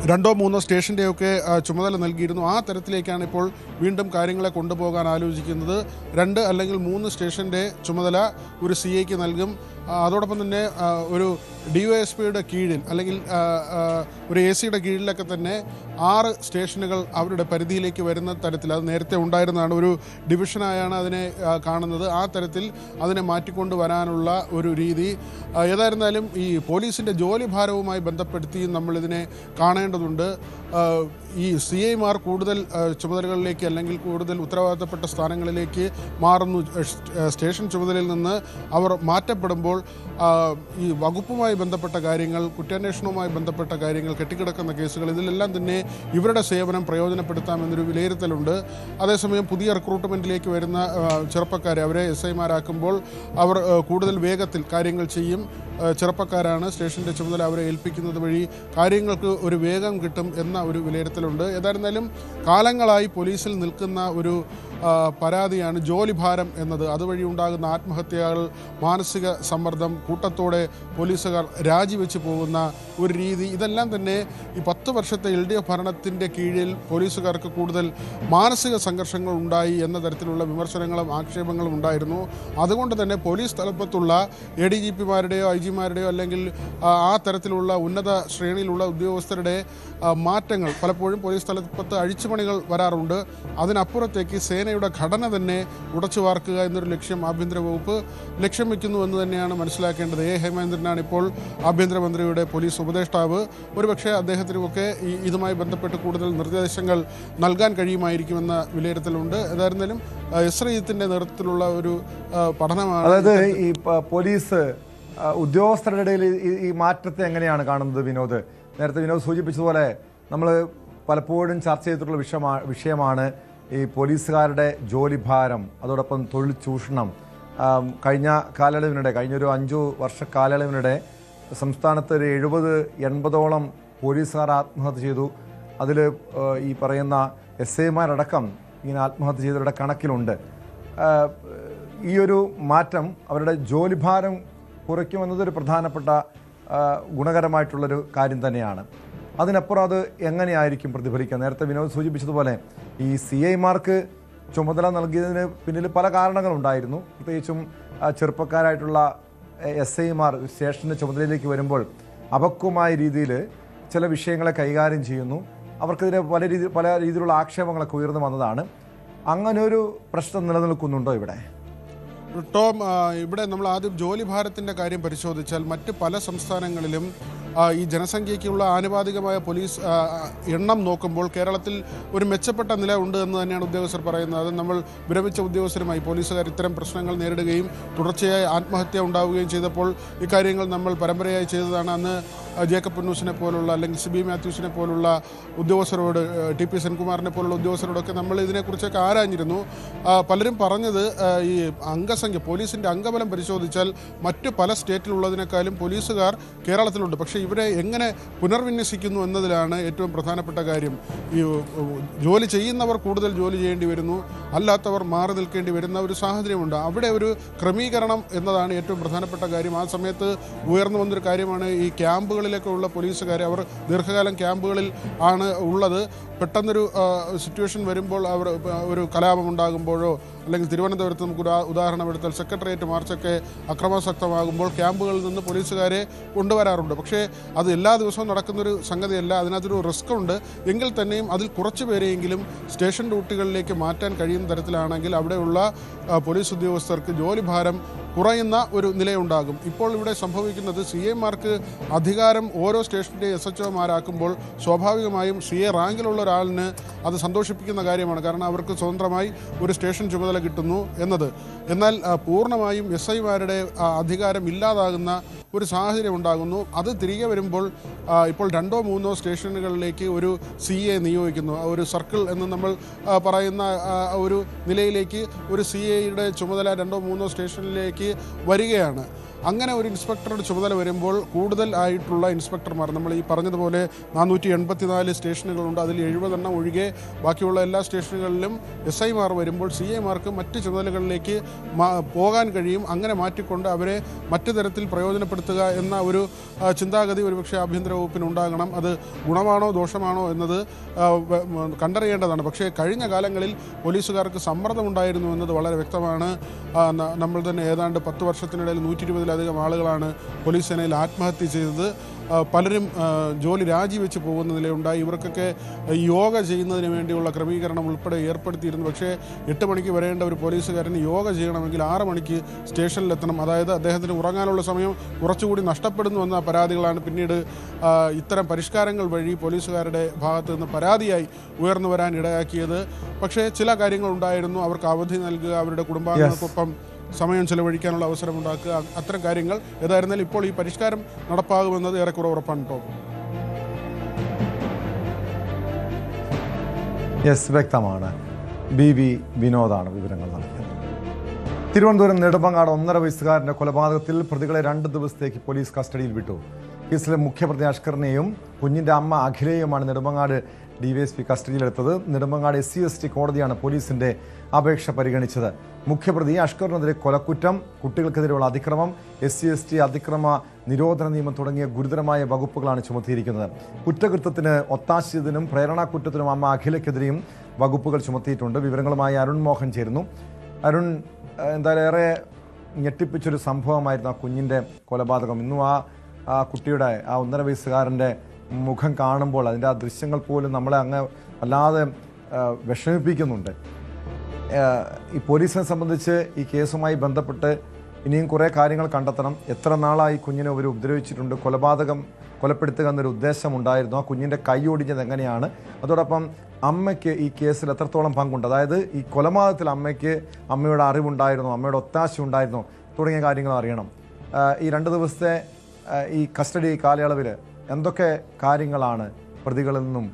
2-3 സ്റ്റേഷൻ്റെയൊക്കെ ചുമതല നൽകിയിരുന്നു. ആ തരത്തിലേക്കാണ് ഇപ്പോൾ വീണ്ടും കാര്യങ്ങളെ കൊണ്ടുപോകാൻ ആലോചിക്കുന്നത്. 2 അല്ലെങ്കിൽ 3 സ്റ്റേഷൻ്റെ ചുമതല ഒരു CIക്ക് നൽകും. അതോടൊപ്പം തന്നെ ഒരു DYSPയുടെ കീഴിൽ അല്ലെങ്കിൽ ഒരു AC യുടെ കീഴിലൊക്കെ തന്നെ 6 സ്റ്റേഷനുകൾ അവരുടെ പരിധിയിലേക്ക് വരുന്ന തരത്തിൽ, അത് നേരത്തെ ഉണ്ടായിരുന്നതാണ്, ഒരു ഡിവിഷനായാണ് അതിനെ കാണുന്നത്. ആ തരത്തിൽ അതിനെ മാറ്റിക്കൊണ്ട് വരാനുള്ള ഒരു രീതി. ഏതായിരുന്നാലും ഈ പോലീസിൻ്റെ ജോലിഭാരവുമായി ബന്ധപ്പെടുത്തി നമ്മളിതിനെ കാണേണ്ടതുണ്ട്. ഈ CIമാർ കൂടുതൽ ചുമതലകളിലേക്ക് അല്ലെങ്കിൽ കൂടുതൽ ഉത്തരവാദിത്തപ്പെട്ട സ്ഥാനങ്ങളിലേക്ക് മാറുന്നു. സ്റ്റേഷൻ ചുമതലയിൽ നിന്ന് അവർ മാറ്റപ്പെടുമ്പോൾ ഈ വകുപ്പുമായി ബന്ധപ്പെട്ട കാര്യങ്ങൾ, കുറ്റാന്വേഷണവുമായി ബന്ധപ്പെട്ട കാര്യങ്ങൾ, കെട്ടിക്കിടക്കുന്ന കേസുകൾ, ഇതിലെല്ലാം തന്നെ ഇവരുടെ സേവനം പ്രയോജനപ്പെടുത്താമെന്നൊരു വിലയിരുത്തലുണ്ട്. അതേസമയം പുതിയ റിക്രൂട്ട്മെൻറ്റിലേക്ക് വരുന്ന ചെറുപ്പക്കാരെ അവരെ SIമാരാക്കുമ്പോൾ അവർ കൂടുതൽ വേഗത്തിൽ കാര്യങ്ങൾ ചെയ്യും. ചെറുപ്പക്കാരാണ്, സ്റ്റേഷൻ്റെ ചുമതല അവരെ ഏൽപ്പിക്കുന്നത് വഴി കാര്യങ്ങൾക്ക് ഒരു വേഗം കിട്ടും എന്ന ഒരു വിലയിരുത്തലുണ്ട്. ഏതായിരുന്നാലും കാലങ്ങളായി പോലീസിൽ നിൽക്കുന്ന ഒരു പരാതിയാണ് ജോലിഭാരം എന്നത്. അതുവഴി ഉണ്ടാകുന്ന ആത്മഹത്യകൾ, മാനസിക സമ്മർദ്ദം, കൂട്ടത്തോടെ പോലീസുകാർ രാജിവെച്ച് പോകുന്ന ഒരു രീതി, ഇതെല്ലാം തന്നെ ഈ 10 വർഷത്തെ LDF ഭരണത്തിൻ്റെ കീഴിൽ പോലീസുകാർക്ക് കൂടുതൽ മാനസിക സംഘർഷങ്ങൾ ഉണ്ടായി എന്ന തരത്തിലുള്ള വിമർശനങ്ങളും ആക്ഷേപങ്ങളും ഉണ്ടായിരുന്നു. അതുകൊണ്ട് തന്നെ പോലീസ് തലപ്പത്തുള്ള ADGPമാരുടെയോ IG-മാരുടെയോ അല്ലെങ്കിൽ ആ തരത്തിലുള്ള ഉന്നത ശ്രേണിയിലുള്ള ഉദ്യോഗസ്ഥരുടെ മാറ്റങ്ങൾ പലപ്പോഴും പോലീസ് തലപ്പത്ത് അഴിച്ചുപണികൾ വരാറുണ്ട്. അതിനപ്പുറത്തേക്ക് സേനയുടെ ഘടന തന്നെ ഉടച്ചു വാർക്കുക എന്നൊരു ലക്ഷ്യം ആഭ്യന്തര വകുപ്പ് ലക്ഷ്യം വയ്ക്കുന്നു എന്ന് തന്നെയാണ് മനസ്സിലാക്കേണ്ടത്. ഹേമേന്ദ്രനാണ് ഇപ്പോൾ ആഭ്യന്തരമന്ത്രിയുടെ പോലീസ് ഉപദേഷ്ടാവ്. ഒരുപക്ഷെ അദ്ദേഹത്തിനുമൊക്കെ ഇതുമായി ബന്ധപ്പെട്ട് കൂടുതൽ നിർദ്ദേശങ്ങൾ നൽകാൻ കഴിയുമായിരിക്കുമെന്ന വിലയിരുത്തലുണ്ട്. ഏതായിരുന്നാലും എസ്രയത്തിൻ്റെ നേതൃത്വത്തിലുള്ള ഒരു പഠനമാണ്. അതായത് ഈ പോലീസ് ഉദ്യോഗസ്ഥരുടെ ഇടയിൽ ഈ മാറ്റത്തെ എങ്ങനെയാണ് കാണുന്നത് വിനോദ്? നേരത്തെ വിനോദ് സൂചിപ്പിച്ചതുപോലെ നമ്മൾ പലപ്പോഴും ചർച്ച ചെയ്തിട്ടുള്ള വിഷയമാണ് ഈ പോലീസുകാരുടെ ജോലിഭാരം, അതോടൊപ്പം തൊഴിൽ ചൂഷണം. കഴിഞ്ഞൊരു 5 വർഷ കാലയളവിനിടെ സംസ്ഥാനത്ത് ഒരു 70-80ഓളം പോലീസുകാർ ആത്മഹത്യ ചെയ്തു. അതിൽ ഈ പറയുന്ന SIമാരടക്കം ഇങ്ങനെ ആത്മഹത്യ ചെയ്തവരുടെ കണക്കിലുണ്ട്. ഈ ഒരു മാറ്റം അവരുടെ ജോലിഭാരം കുറയ്ക്കുമെന്നതൊരു പ്രധാനപ്പെട്ട ഗുണകരമായിട്ടുള്ളൊരു കാര്യം തന്നെയാണ്. അതിനപ്പുറം അത് എങ്ങനെയായിരിക്കും പ്രതിഫലിക്കുക? നേരത്തെ വിനോദ് സൂചിപ്പിച്ചതുപോലെ ഈ CIമാർക്ക് ചുമതല നൽകിയതിന് പിന്നിൽ പല കാരണങ്ങളുണ്ടായിരുന്നു. പ്രത്യേകിച്ചും ചെറുപ്പക്കാരായിട്ടുള്ള SIമാർ സ്റ്റേഷൻ്റെ ചുമതലയിലേക്ക് വരുമ്പോൾ അപക്വമായ രീതിയിൽ ചില വിഷയങ്ങളെ കൈകാര്യം ചെയ്യുന്നു. അവർക്കെതിരെ പല രീതിയിലുള്ള ആക്ഷേപങ്ങളൊക്കെ ഉയർന്നു വന്നതാണ്. അങ്ങനൊരു പ്രശ്നം നിലനിൽക്കുന്നുണ്ടോ ഇവിടെ? ടോം, ഇവിടെ നമ്മൾ ആദ്യം ജോലിഭാരത്തിൻ്റെ കാര്യം പരിശോധിച്ചാൽ മറ്റ് പല സംസ്ഥാനങ്ങളിലും ഈ ജനസംഖ്യയ്ക്കുള്ള ആനുപാതികമായ പോലീസ് എണ്ണം നോക്കുമ്പോൾ കേരളത്തിൽ ഒരു മെച്ചപ്പെട്ട നില ഉണ്ട് എന്ന് തന്നെയാണ് ഉദ്യോഗസ്ഥർ പറയുന്നത്. അത് നമ്മൾ വിരമിച്ച ഉദ്യോഗസ്ഥരുമായി പോലീസുകാർ ഇത്തരം പ്രശ്നങ്ങൾ നേരിടുകയും തുടർച്ചയായി ആത്മഹത്യ ഉണ്ടാവുകയും ചെയ്തപ്പോൾ ഇക്കാര്യങ്ങൾ നമ്മൾ പരമ്പരയായി ചെയ്തതാണ്. അന്ന് ജേക്കബ് പുന്നൂസിനെ പോലുള്ള അല്ലെങ്കിൽ സിബി മാത്യൂസിനെ പോലുള്ള ഉദ്യോഗസ്ഥരോട്, TP സെൻകുമാറിനെ പോലുള്ള ഉദ്യോഗസ്ഥരോടൊക്കെ നമ്മൾ ഇതിനെക്കുറിച്ചൊക്കെ ആരാഞ്ഞിരുന്നു. പലരും പറഞ്ഞത് ഈ അംഗസംഖ്യ, പോലീസിൻ്റെ അംഗബലം പരിശോധിച്ചാൽ മറ്റ് പല സ്റ്റേറ്റിലുള്ളതിനേക്കാളും പോലീസുകാർ കേരളത്തിലുണ്ട്. പക്ഷേ ഇവരെ എങ്ങനെ പുനർവിന്യസിക്കുന്നു എന്നതിലാണ് ഏറ്റവും പ്രധാനപ്പെട്ട കാര്യം. ഈ ജോലി ചെയ്യുന്നവർ കൂടുതൽ ജോലി ചെയ്യേണ്ടി വരുന്നു, അല്ലാത്തവർ മാറി നിൽക്കേണ്ടി വരുന്ന ഒരു സാഹചര്യമുണ്ട്. അവിടെ ഒരു ക്രമീകരണം എന്നതാണ് ഏറ്റവും പ്രധാനപ്പെട്ട കാര്യം. ആ സമയത്ത് ഉയർന്നു വന്നൊരു കാര്യമാണ് ഈ ക്യാമ്പുകളിലൊക്കെ ഉള്ള പോലീസുകാർ. അവർ ദീർഘകാലം ക്യാമ്പുകളിൽ ആണ് ഉള്ളത്. പെട്ടെന്നൊരു സിറ്റുവേഷൻ വരുമ്പോൾ അവർ ഒരു കലാപമുണ്ടാകുമ്പോഴോ അല്ലെങ്കിൽ തിരുവനന്തപുരത്ത് നമുക്ക് ഉദാഹരണമെടുത്താൽ സെക്രട്ടേറിയറ്റ് മാർച്ചൊക്കെ അക്രമാസക്തമാകുമ്പോൾ ക്യാമ്പുകളിൽ നിന്ന് പോലീസുകാരെ കൊണ്ടുവരാറുണ്ട്. പക്ഷേ അത് എല്ലാ ദിവസവും നടക്കുന്നൊരു സംഗതിയല്ല. അതിനകത്തൊരു റിസ്ക് ഉണ്ട്. എങ്കിൽ തന്നെയും അതിൽ കുറച്ച് പേരെയെങ്കിലും സ്റ്റേഷൻ ഡ്യൂട്ടികളിലേക്ക് മാറ്റാൻ കഴിയുന്ന തരത്തിലാണെങ്കിൽ അവിടെയുള്ള പോലീസ് ഉദ്യോഗസ്ഥർക്ക് ജോലിഭാരം കുറയുന്ന ഒരു നിലയുണ്ടാകും. ഇപ്പോൾ ഇവിടെ സംഭവിക്കുന്നത് CIമാർക്ക് അധികാരം ഓരോ സ്റ്റേഷൻ്റെ SHOമാരാക്കുമ്പോൾ സ്വാഭാവികമായും CA റാങ്കിലുള്ള ഒരാളിന് അത് സന്തോഷിപ്പിക്കുന്ന കാര്യമാണ്. കാരണം അവർക്ക് സ്വതന്ത്രമായി ഒരു സ്റ്റേഷൻ ചുമതല കിട്ടുന്നു എന്നത്. എന്നാൽ പൂർണ്ണമായും SIമാരുടെ അധികാരം ഇല്ലാതാകുന്ന ഒരു സാഹചര്യം ഉണ്ടാകുന്നു. അത് തിരികെ വരുമ്പോൾ ഇപ്പോൾ 2-3 സ്റ്റേഷനുകളിലേക്ക് ഒരു CA നിയോഗിക്കുന്നു. ഒരു സർക്കിൾ എന്ന് നമ്മൾ പറയുന്ന ഒരു നിലയിലേക്ക് ഒരു CAയുടെ ചുമതല 2-3 സ്റ്റേഷനിലേക്ക് വരികയാണ്. അങ്ങനെ ഒരു ഇൻസ്പെക്ടറുടെ ചുമതല വരുമ്പോൾ കൂടുതൽ ആയിട്ടുള്ള ഇൻസ്പെക്ടർമാർ, നമ്മൾ ഈ പറഞ്ഞതുപോലെ 484 സ്റ്റേഷനുകളുണ്ട്. അതിൽ 70 ഒഴികെ ബാക്കിയുള്ള എല്ലാ സ്റ്റേഷനുകളിലും SIമാർ വരുമ്പോൾ CAമാർക്ക് മറ്റ് ചുമതലകളിലേക്ക് പോകാൻ കഴിയും. അങ്ങനെ മാറ്റിക്കൊണ്ട് അവരെ മറ്റു തരത്തിൽ പ്രയോജനപ്പെടുത്തുക എന്ന ഒരു ചിന്താഗതി ഒരുപക്ഷെ ആഭ്യന്തര വകുപ്പിനുണ്ടാകണം. അത് ഗുണമാണോ ദോഷമാണോ എന്നത് കണ്ടറിയേണ്ടതാണ്. പക്ഷേ കഴിഞ്ഞ കാലങ്ങളിൽ പോലീസുകാർക്ക് സമ്മർദ്ദമുണ്ടായിരുന്നു എന്നത് വളരെ വ്യക്തമാണ്. നമ്മൾ തന്നെ ഏതാണ്ട് 10 വർഷത്തിനിടയിൽ 120 1,000-ലധികം ആളുകളാണ് പോലീസ് സേനയിൽ ആത്മഹത്യ ചെയ്തത്. പലരും ജോലി രാജിവെച്ച് പോകുന്ന നിലയുണ്ടായി. ഇവർക്കൊക്കെ യോഗ ചെയ്യുന്നതിന് വേണ്ടിയുള്ള ക്രമീകരണം ഉൾപ്പെടെ ഏർപ്പെടുത്തിയിരുന്നു. പക്ഷേ 8 മണിക്ക് വരേണ്ട ഒരു പോലീസുകാരന് യോഗ ചെയ്യണമെങ്കിൽ 6 മണിക്ക് സ്റ്റേഷനിലെത്തണം. അതായത് അദ്ദേഹത്തിന് ഉറങ്ങാനുള്ള സമയം കുറച്ചുകൂടി നഷ്ടപ്പെടുന്നുവെന്ന പരാതികളാണ് പിന്നീട് ഇത്തരം പരിഷ്കാരങ്ങൾ വഴി പോലീസുകാരുടെ ഭാഗത്തു നിന്ന് പരാതിയായി ഉയർന്നു വരാൻ ഇടയാക്കിയത്. പക്ഷേ ചില കാര്യങ്ങളുണ്ടായിരുന്നു. അവർക്ക് അവധി നൽകുക, അവരുടെ കുടുംബാംഗങ്ങൾക്കൊപ്പം സമയം ചെലവഴിക്കാനുള്ള അവസരം ഉണ്ടാക്കുക, അത്തരം കാര്യങ്ങൾ. ഏതായിരുന്നാലും ഇപ്പോൾ ഈ പരിഷ്കാരം നടപ്പാകുമെന്നത് ഏറെക്കുറെ ഉറപ്പാണ്. വ്യക്തമാണ്. BV വിനോദാണ് വിവരങ്ങൾ നൽകിയത്. തിരുവനന്തപുരം നെടുമങ്ങാട് 1.5 വയസ്സുകാരൻ്റെ കൊലപാതകത്തിൽ പ്രതികളെ 2 ദിവസത്തേക്ക് പോലീസ് കസ്റ്റഡിയിൽ വിട്ടു. കേസിലെ മുഖ്യപ്രതി അഷ്കറിനെയും കുഞ്ഞിൻ്റെ അമ്മ അഖിലയുമാണ് നെടുമങ്ങാട് DYSP കസ്റ്റഡിയിലെടുത്തത്. നെടുമങ്ങാട് SC/ST കോടതിയാണ് പോലീസിന്റെ അപേക്ഷ പരിഗണിച്ചത്. മുഖ്യപ്രതി അഷ്കറിനെതിരെ കൊലക്കുറ്റം, കുട്ടികൾക്കെതിരെയുള്ള അതിക്രമം, SC/ST അതിക്രമ നിരോധന നിയമം തുടങ്ങിയ ഗുരുതരമായ വകുപ്പുകളാണ് ചുമത്തിയിരിക്കുന്നത്. കുറ്റകൃത്യത്തിന് ഒത്താശയത്തിനും പ്രേരണാക്കുറ്റത്തിനും അമ്മ അഖിലയ്ക്കെതിരെയും വകുപ്പുകൾ ചുമത്തിയിട്ടുണ്ട്. വിവരങ്ങളുമായി അരുൺ മോഹൻ ചേരുന്നു. അരുൺ, എന്തായാലും ഏറെ ഞെട്ടിപ്പിച്ചൊരു സംഭവമായിരുന്നു ആ കുഞ്ഞിൻ്റെ കൊലപാതകം. ഇന്നും ആ കുട്ടിയുടെ ആ 1.5 വയസ്സുകാരൻ്റെ മുഖം കാണുമ്പോൾ അതിൻ്റെ ആ ദൃശ്യങ്ങൾ പോലും നമ്മളെ അങ്ങ് വല്ലാതെ വിഷമിപ്പിക്കുന്നുണ്ട്. ഈ പോലീസിനെ സംബന്ധിച്ച് ഈ കേസുമായി ബന്ധപ്പെട്ട് ഇനിയും കുറേ കാര്യങ്ങൾ കണ്ടെത്തണം. എത്ര നാളായി കുഞ്ഞിനെ അവർ ഉപദ്രവിച്ചിട്ടുണ്ട്? കൊലപ്പെടുത്തുക എന്നൊരു ഉദ്ദേശമുണ്ടായിരുന്നു. ആ കുഞ്ഞിൻ്റെ കൈ ഒടിഞ്ഞത് എങ്ങനെയാണ്? അതോടൊപ്പം അമ്മയ്ക്ക് ഈ കേസിൽ എത്രത്തോളം പങ്കുണ്ട്? അതായത് ഈ കൊലപാതകത്തിൽ അമ്മയുടെ അറിവുണ്ടായിരുന്നോ, അമ്മയുടെ ഒത്താശ ഉണ്ടായിരുന്നോ തുടങ്ങിയ കാര്യങ്ങൾ അറിയണം. ഈ 2 ദിവസത്തെ ഈ കസ്റ്റഡി കാലയളവിൽ എന്തൊക്കെ കാര്യങ്ങളാണ് പ്രതികളിൽ നിന്നും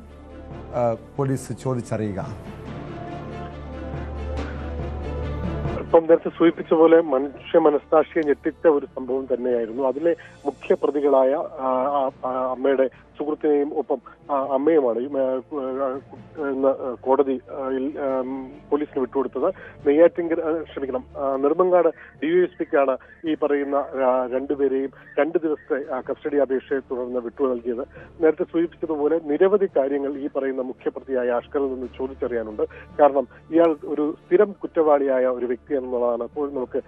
പോലീസ് ചോദിച്ചറിയുക? ഇപ്പം നേരത്തെ സൂചിപ്പിച്ച പോലെ മനുഷ്യ മനസ്സാക്ഷിയെ ഞെട്ടിച്ച ഒരു സംഭവം തന്നെയായിരുന്നു. അതിലെ മുഖ്യ പ്രതികളായ അമ്മയുടെ സുഹൃത്തിനെയും ഒപ്പം അമ്മയുമാണ് കോടതി പോലീസിന് വിട്ടുകൊടുത്തത്. നെടുമങ്ങാട് DYSPക്കാണ് ഈ പറയുന്ന 2 പേരെയും 2 ദിവസത്തെ കസ്റ്റഡി അപേക്ഷയെ തുടർന്ന് വിട്ടു നൽകിയത്. നേരത്തെ സൂചിപ്പിച്ചതുപോലെ നിരവധി കാര്യങ്ങൾ ഈ പറയുന്ന മുഖ്യപ്രതിയായ അഷ്കറിൽ നിന്ന് ചോദിച്ചറിയാനുണ്ട്. കാരണം ഇയാൾ ഒരു സ്ഥിരം കുറ്റവാളിയായ ഒരു വ്യക്തിയാണെന്നുള്ളതാണ് അപ്പോൾ നമുക്ക്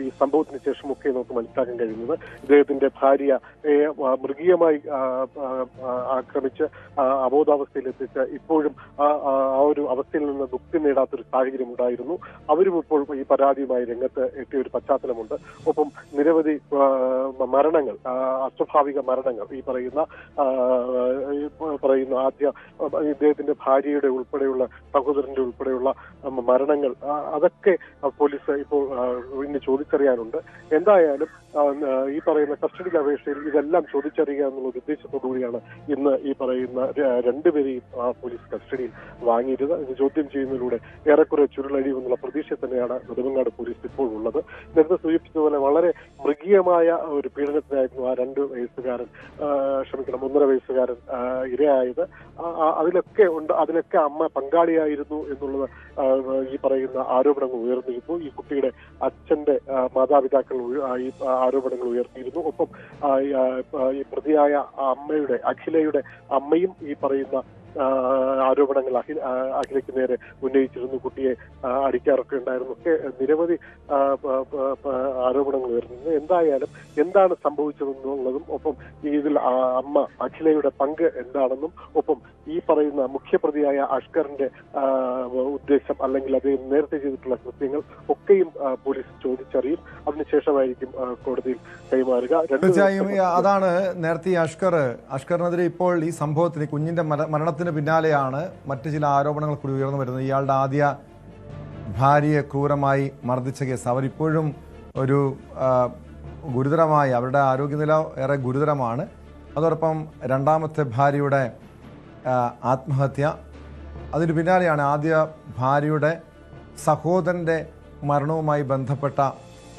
ഈ സംഭവത്തിന് ശേഷമൊക്കെ നമുക്ക് മനസ്സിലാക്കാൻ കഴിയുന്നത്. ഇദ്ദേഹത്തിന്റെ ഭാര്യയെ മൃഗീയമായി ആക്രമിച്ച് അബോധാവസ്ഥയിലെത്തിച്ച് ഇപ്പോഴും ആ ഒരു അവസ്ഥയിൽ നിന്ന് മുക്തി നേടാത്തൊരു സാഹചര്യം ഉണ്ടായിരുന്നു. അവരും ഇപ്പോൾ ഈ പരാതിയുമായി രംഗത്ത് എത്തിയ ഒരു പശ്ചാത്തലമുണ്ട്. ഒപ്പം നിരവധി മരണങ്ങൾ, അസ്വാഭാവിക മരണങ്ങൾ, ഈ പറയുന്ന ആദ്യ ഇദ്ദേഹത്തിന്റെ ഭാര്യയുടെ ഉൾപ്പെടെയുള്ള സഹോദരന്റെ ഉൾപ്പെടെയുള്ള മരണങ്ങൾ, അതൊക്കെ പോലീസ് ഇപ്പോൾ ഇന്ന് ചോദിച്ചറിയാനുണ്ട്. എന്തായാലും ഈ പറയുന്ന കസ്റ്റഡി അപേക്ഷയിൽ ഇതെല്ലാം ചോദിച്ചറിയുക എന്നുള്ള ഒരു ഉദ്ദേശത്തോടുകൂടിയാണ് ഇന്ന് ഈ പറയുന്ന 2 പേരെയും പോലീസ് കസ്റ്റഡിയിൽ വാങ്ങിയിരുന്നത്. ഇത് ചോദ്യം ചെയ്യുന്നതിലൂടെ ഏറെക്കുറെ ചുരുളഴിയുമെന്നുള്ള പ്രതീക്ഷ തന്നെയാണ് നെടുമങ്ങാട് പോലീസ് ഇപ്പോൾ ഉള്ളത്. നേരത്തെ സൂചിപ്പിച്ചതുപോലെ വളരെ മൃഗീയമായ ഒരു പീഡനത്തിനായിരുന്നു ആ 2 വയസ്സുകാരൻ 1.5 വയസ്സുകാരൻ ഇരയായത്. അതിലൊക്കെ അമ്മ പങ്കാളിയായിരുന്നു എന്നുള്ളത് ഈ പറയുന്ന ആരോപണങ്ങൾ ഉയർന്നിരുന്നു. ഈ കുട്ടിയുടെ അച്ഛന്റെ മാതാപിതാക്കൾ ഈ ആരോപണങ്ങൾ ഉയർത്തിയിരുന്നു. ഒപ്പം ഈ പ്രതിയായ അമ്മയുടെ അഖിലയുടെ അമ്മയും ഈ പറയുന്ന ആരോപണങ്ങൾ അഖിലയ്ക്ക് നേരെ ഉന്നയിച്ചിരുന്നു. കുട്ടിയെ അടിക്കാറൊക്കെ ഉണ്ടായിരുന്നു. ഒക്കെ നിരവധി ആരോപണങ്ങൾ ഉയർന്നിരുന്നു. എന്തായാലും എന്താണ് സംഭവിച്ചതെന്നുള്ളതും ഒപ്പം ഇതിൽ അമ്മ അഖിലയുടെ പങ്ക് എന്താണെന്നും ഒപ്പം ഈ പറയുന്ന മുഖ്യപ്രതിയായ അഷ്കറിന്റെ ഉദ്ദേശം അല്ലെങ്കിൽ അദ്ദേഹം നേരത്തെ ചെയ്തിട്ടുള്ള കൃത്യങ്ങൾ ഒക്കെയും പോലീസ് ചോദിച്ചറിയും. അതിനുശേഷമായിരിക്കും കോടതിയിൽ കൈമാറുക. തീർച്ചയായും അതാണ് നേരത്തെ അഷ്കറിനെതിരെ ഇപ്പോൾ ഈ സംഭവത്തിന് കുഞ്ഞിന്റെ മരണത്തിന് പിന്നാലെയാണ് മറ്റു ചില ആരോപണങ്ങൾ കൂടി ഉയർന്നു വരുന്നത്. ഇയാളുടെ ആദ്യ ഭാര്യയെ ക്രൂരമായി മർദ്ദിച്ച കേസ് അവരിപ്പോഴും ഒരു ഗുരുതരമായി, അവരുടെ ആരോഗ്യനില ഏറെ ഗുരുതരമാണ്. അതോടൊപ്പം 2ാമത്തെ ഭാര്യയുടെ ആത്മഹത്യ, അതിന് പിന്നാലെയാണ് ആദ്യ ഭാര്യയുടെ സഹോദരൻ്റെ മരണവുമായി ബന്ധപ്പെട്ട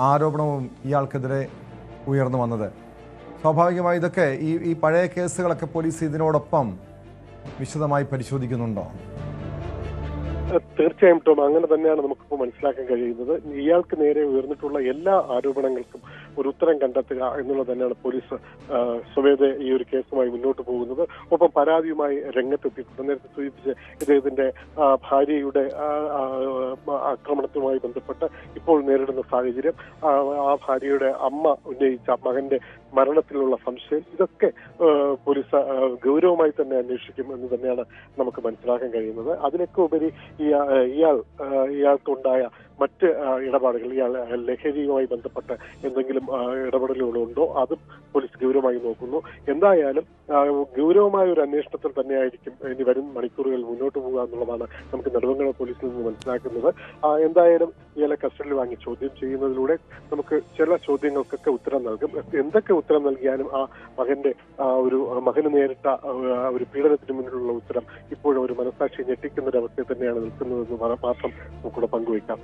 ആരോപണവും ഇയാൾക്കെതിരെ ഉയർന്നു വന്നത്. സ്വാഭാവികമായി ഇതൊക്കെ ഈ പഴയ കേസുകളൊക്കെ പോലീസ് ഇതിനോടൊപ്പം വിശദമായി പരിശോധിക്കുന്നുണ്ടോ? തീർച്ചയായും ടോം, അങ്ങനെ തന്നെയാണ് നമുക്കിപ്പോൾ മനസ്സിലാക്കാൻ കഴിയുന്നത്. ഇയാൾക്ക് നേരെ ഉയർന്നിട്ടുള്ള എല്ലാ ആരോപണങ്ങൾക്കും ഒരു ഉത്തരം കണ്ടെത്തുക എന്നുള്ളത് തന്നെയാണ് പോലീസ് സ്വമേധ ഈ ഒരു കേസുമായി മുന്നോട്ട് പോകുന്നത്. ഒപ്പം പരാതിയുമായി രംഗത്തെത്തിയിട്ടുണ്ട്. നേരത്തെ സൂചിപ്പിച്ച ഇദ്ദേഹത്തിന്റെ ഭാര്യയുടെ ആക്രമണത്തുമായി ബന്ധപ്പെട്ട് ഇപ്പോൾ നേരിടുന്ന സാഹചര്യം, ആ ഭാര്യയുടെ അമ്മ ഉന്നയിച്ച മകന്റെ മരണത്തിലുള്ള സംശയം, ഇതൊക്കെ പോലീസ് ഗൗരവമായി തന്നെ അന്വേഷിക്കും എന്ന് തന്നെയാണ് നമുക്ക് മനസ്സിലാക്കാൻ കഴിയുന്നത്. അതിനൊക്കെ ഉപരി ഇയാൾക്കുണ്ടായ മറ്റ് ഇടപാടുകൾ, ഇയാൾ ലഹരിയുമായി ബന്ധപ്പെട്ട് എന്തെങ്കിലും ഇടപെടലുകളുണ്ടോ അതും പോലീസ് ഗൗരവമായി നോക്കുന്നു. എന്തായാലും ഗൗരവമായ ഒരു അന്വേഷണത്തിൽ തന്നെയായിരിക്കും ഇനി വരും മണിക്കൂറുകൾ മുന്നോട്ട് പോകുക എന്നുള്ളതാണ് നമുക്ക് നെടുമങ്ങാട് പോലീസിൽ നിന്ന് മനസ്സിലാക്കുന്നത്. എന്തായാലും ഇയാളെ കസ്റ്റഡിയിൽ വാങ്ങി ചോദ്യം ചെയ്യുന്നതിലൂടെ നമുക്ക് ചില ചോദ്യങ്ങൾക്കൊക്കെ ഉത്തരം നൽകും. എന്തൊക്കെ ഉത്തരം നൽകിയാലും ആ മകന് നേരിട്ട ഒരു പീഡനത്തിന് മുന്നിലുള്ള ഉത്തരം ഇപ്പോഴും ഒരു മനസാക്ഷി ഞെട്ടിക്കുന്ന ഒരു അവസ്ഥയിൽ തന്നെയാണ് നിൽക്കുന്നതെന്ന് മാത്രം നമുക്കിവിടെ പങ്കുവയ്ക്കാം.